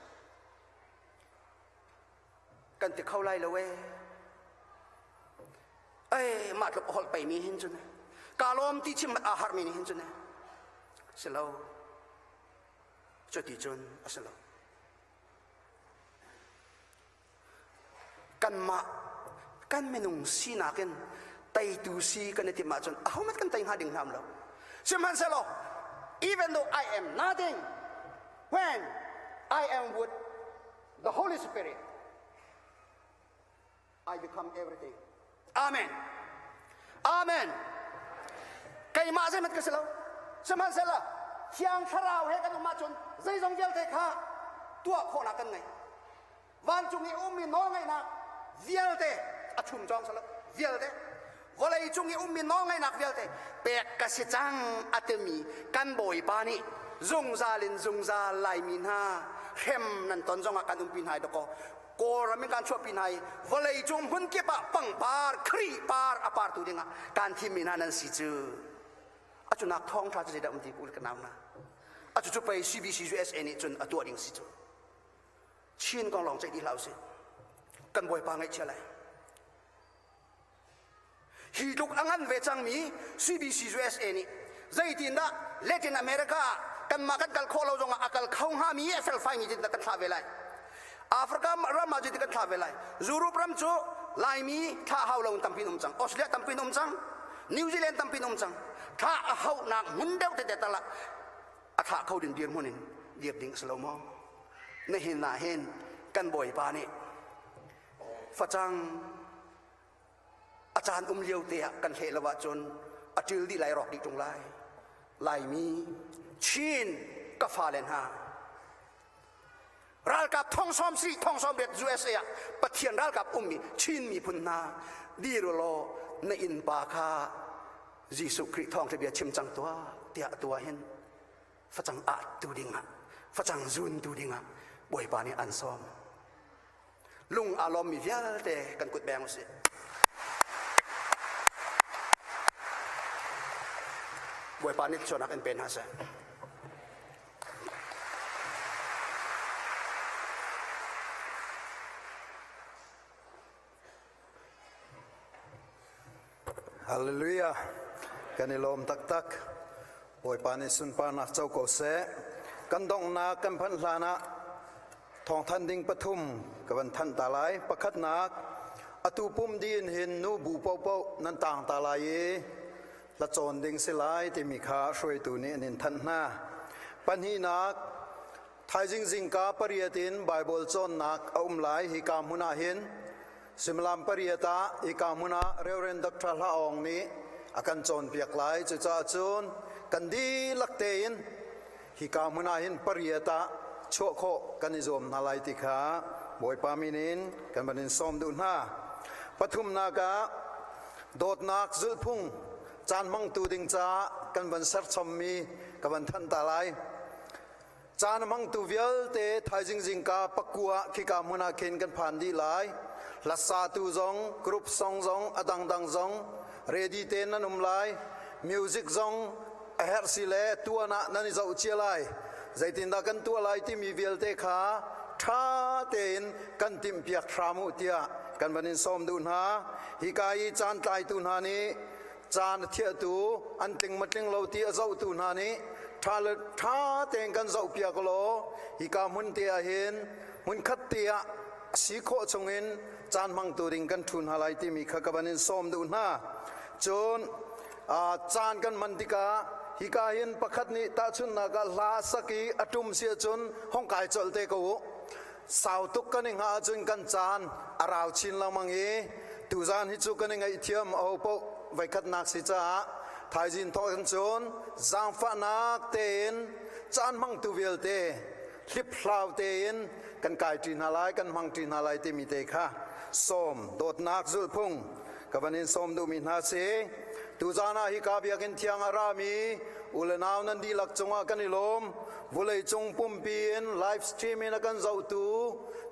กันติเข้าไล่ละเว้มาหลบหอลไปมีหินจุนกาลอมที่ชิมอาหารมีหินจุนเสลาจุดที่จุนเสลากันมากันเมนุงสีนักกันไตดูสีกันที่มาจุนเขาไม่กันไตหาดิ่งทำแล้วชิมันเสลา even though I am nothing when I am with the Holy Spirit I become everything Amen Amen ใครมาใช่ไหมกันเสร็จแล้วใช่ไหมเสร็จแล้วเชียงคราวให้กันมาจนใจทรงเยลเทค่าตัวโคนักกันไงวันจุงอีอุ้มมีน้องไงนะเยลเทอชุมจองเสร็จแล้วเยลเทวันเลยจุงอีอุ้มมีน้องไงนักเยลเทเปกกสิจังอัตมีกันบ่อยปานี่จงซาลินจงซาลายมินฮาเข้มนั่นตอนจงอาการอุ้มปีนหายตะโกโกรามิการช่วยปีนายวันเลยจงหุ่นเก็บปังปาร์ครีปาร์อปาร์ตัวเด้งการที่มีนานันสิจูอาจุนักท่องท่าจะได้อุ้มที่กูเล็กน้ำนะอาจุไป CBCUS นี่จนตัวดิ่งสิจูชินกองหลงใจดีเหล่าสิกันบ่อยปางไอ้เชี่ยไรฮิลุกอังันเวจังมี CBCUS นี่ใจดีนะเลตินอเมริกากันมากันกัลโคเราจงอากัลเขาหามี FL5 มีจิตนักกันทาเวลัยแอฟริการามาจิตกันทาเวลัยยูโรปรัมจูลายมีท่าฮาวลงตั้มพินจังออสเตรเลียตั้มพินจังนิวซีแลนด์ตั้มพินจัง ถ้าเขาหนักหุ่นเดียวแต่ตละอาถาเขาดึงเดียนมันเดียบดิ่งสโลมอในเห็นหน้าเห็นกันบ่อยปานี่ฝจังอาจารย์เลียวเตียกันเหละวะจนอาจิลดีไหลรอกดีตรงไลมีชีนกับฟาเลนฮารัลกับทองซ้อมสีทองซ้อมเบ็ด USA ปะเทียนรัลกับมีชีนมีพุนนาดีโรโลในอินปาคายิสุคริทองทะเบียชิมจังตัวเตียตัวเห็นฝจังอาตูดิงะฝจังซุนตูดิงะบ่อยปานี่อันซ้อมลุงอารมณ์มีเยอะแต่กันกุดแบงสิบ่อยปานี่ชนักเป็นฮะเสฮาเลลูยากันนิลมตักตักป่วยปานิสุนปานักเจ้าโกเสกันดองนากันพันลานะทองทันดิงปทุมกับทันตาลายประคัดนักอตุปุ่มดีนเห็นนูบูเป่านันต่างตาลายละโจนดิงสิลายที่มีขาช่วยตัวนี้นินทันหน้าปัญหานักไทยจิงกาปริยตินไบเบิลจนนักอุ้มไหลฮิกามุนาเห็นสิมลามปริยตาฮิกามุนาเรวเรนดักทราละอองนี้อาการโจนเปียกไหลจะจ่าโจนกันดีลักเตนฮิกามุนาเห็นปริยตาโชโคกันนิจมนาลายติขาบอยปามินินกันบันินส้มดุนห้าปทุมนากาโดดนักจุดพุ่งจานมังตูดิงจ้ากันบันสัรชมมีกันบันทันตาลายจานมังตูเวลเตไทยจิงกาปักกัวขิกามุนาเคนกันผ่านดีหลายลัสซาตูจงกรุ๊ปซองอดังจงเรดีเตนนันลายมิวสิกจงเฮร์ซิเลตัวนันจะอุจเชลัยใจตินดากันตัวลายที่มีเวลเตขาท่าเตนกันติมเปียกทรามุเตียกันบันินส้มดุนหาฮิกายจานไตตุนหานี้จานเทียตูอันติงมัดติงเราเตียเจ้าตุนหานี้ท่าเตนกันเจ้าเปียกโลฮิกามุนเตียเห็นมุนขัดเตียสีโคชงเห็นจานมังตูดิงกันทุนหาลายที่มีขกบันินส้มดุนหาจนจานกันมันติกาฮิกาเห็นประคัดนี้ตาชุนนากาลาสกีอตุมเสียจนห้องกายจลเตกูสาวตุกกันหาจนกันจานอาราวชินละมังเอตูจานฮิจุกันไงเทียมเอาปกไว้คัดนักสิจ้าไทยจินทอกันจนจางฟ้านักเตนจานมังตูเวลเตลิบลาวเตนกันกายจีนอะไรกันมังจีนอะไรเตมีเตค่ะส้มโดดนักจุดพุ่งกับวันนี้ส้มดูมินาเซตูจานาฮิกาเบียกินเทียงอารามีอุลนาวนันดีลักจงอากันนิลมวุเลยจงปุ่มปีนไลฟ์สตรีมนักันเจ้าตู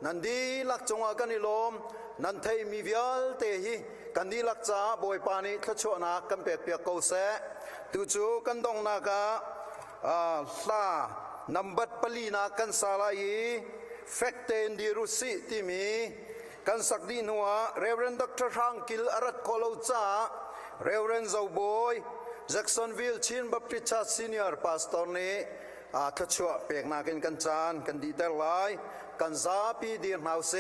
นันดีลักจงอากันนิลมนันไทยมีวิลเตหิกันดีลักจ้าบอยปานิทชวนากันเปียกเปียกเกาเสตูจูกันดองนากาลานัมบัดปลีนากันสาลายเฟกเตนดีรุสิที่มีกันสักดีนัวเรเวนด็อกเตอร์ฮังกิลอารัตโคโลจ้าเรเวนเจ้าบอยแจ็คสันวิลชินบัพติชาซีเนียร์พาสตอร์นี้ทัชวะเปียกนากันจานกันดีแต่ลายกันซาปีดีนาวเซ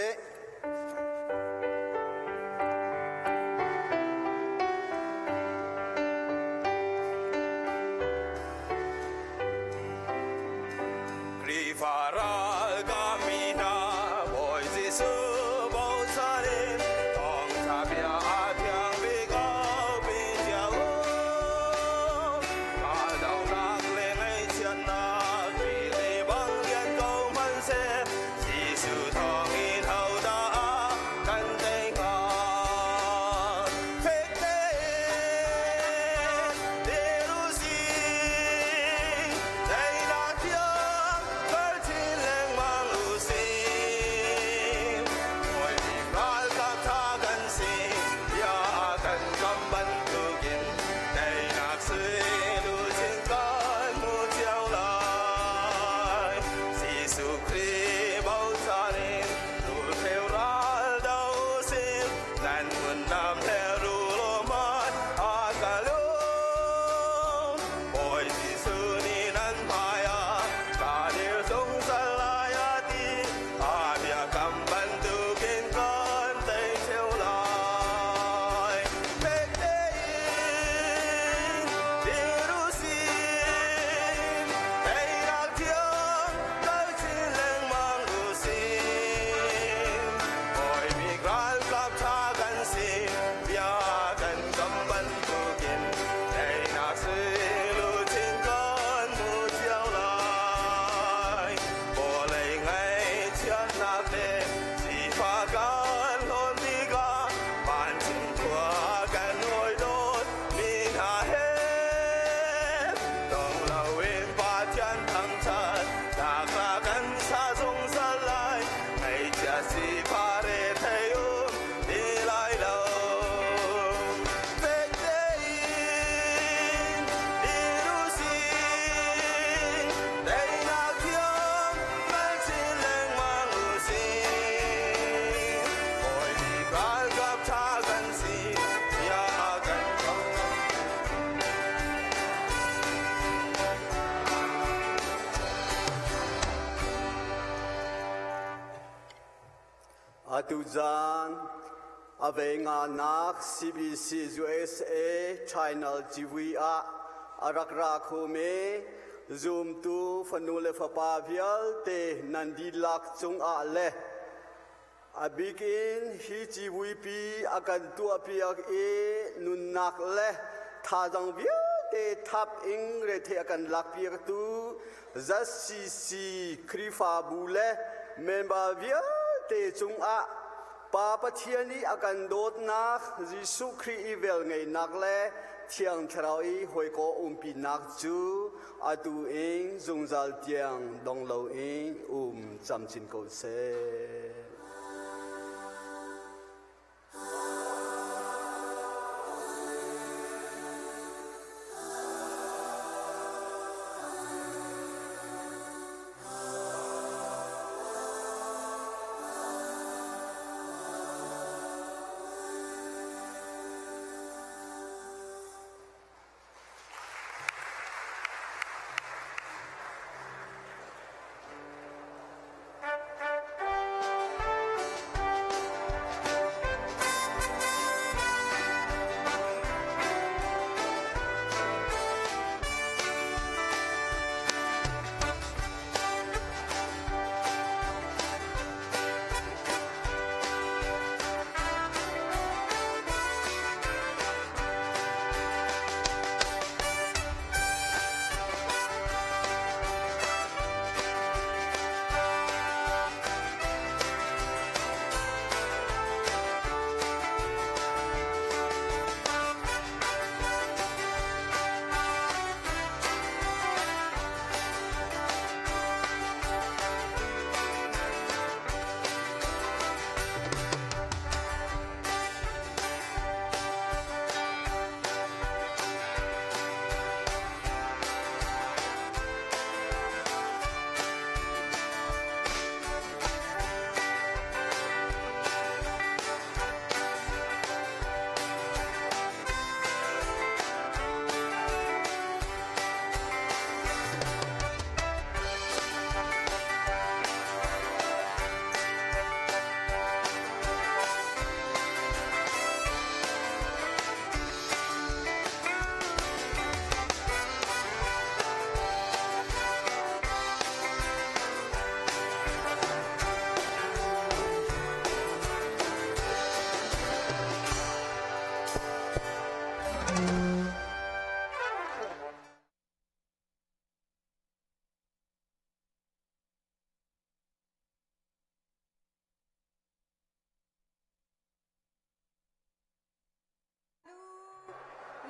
头 Atuzan Avenga Nak CBC USA Channel TV Arakra Kome Zoom tu Fanule Fapavial Te Nandi Lak Chung Le Abikin Hi GVP akan tua piak nunak Le Thajang Via Te Tap Ing Rete akan lak piak tu Zasisi Krifa Bule Member Via Te Chung Papa Tiani akan dot nak Jisu Kri Ivel Ngay Nak Le Tiang Traui Hoi Ko Umpi Nak Ju Atu Ing Zungzal Tiang Dong Lo Ing Chamchin Ko Se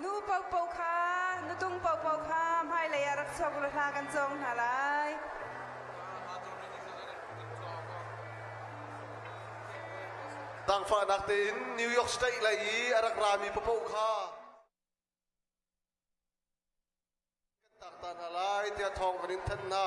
Nu pau pau kha nu tung pau pau kha hai le rak chok la tha kan chong na lai Tang fa nak tin New York State lai arak rami pau kha tak ta na lai tia thong kan than na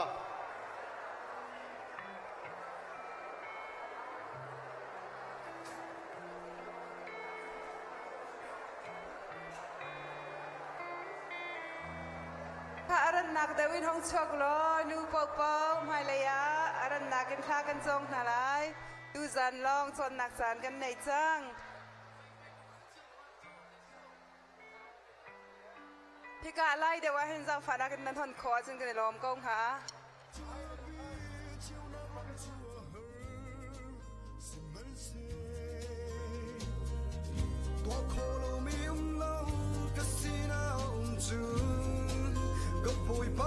aran nak dawin hong chok lo nu pau pau hai le ya aran nak kan kha kan chong na lai tu zan long chon nak san kan nei chang Pika lai de wa hen zang fa na kan nan thon kho chung kan lom kong ha Bồi ba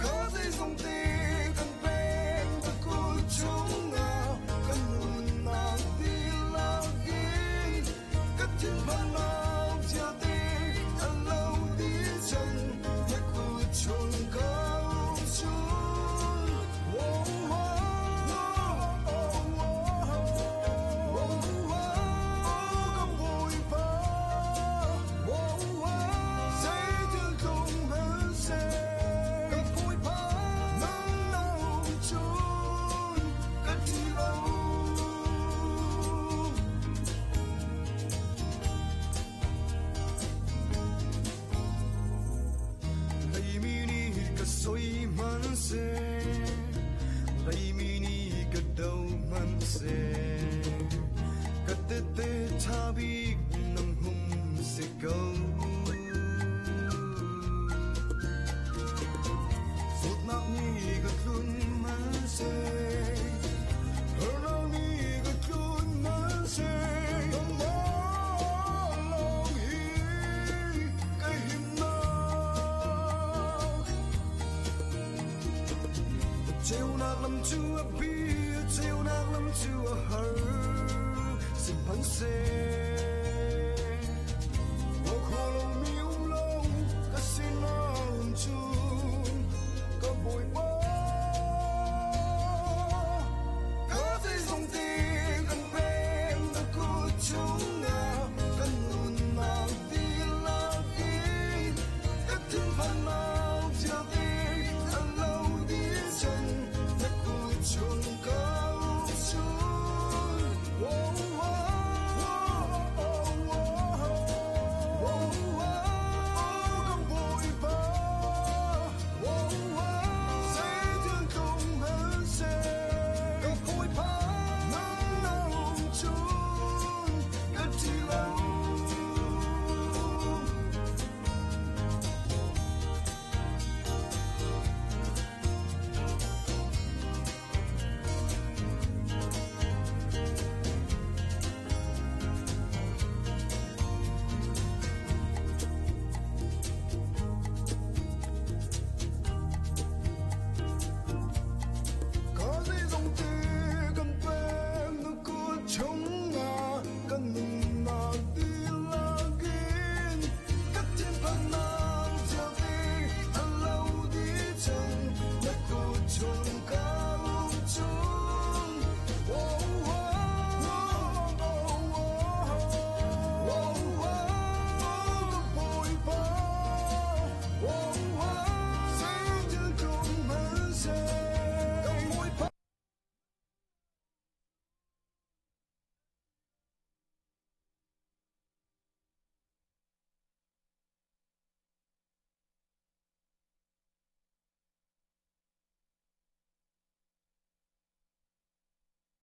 có dây dòng tình cần bên ta cùng chúng nào cần muốn nào đi lao in cất thiên văn nào chia tình anh lâu đi chân nhắc cô trêu nạc làm chúa bia trêu nạc làm chúa hở xin phấn xe ô khô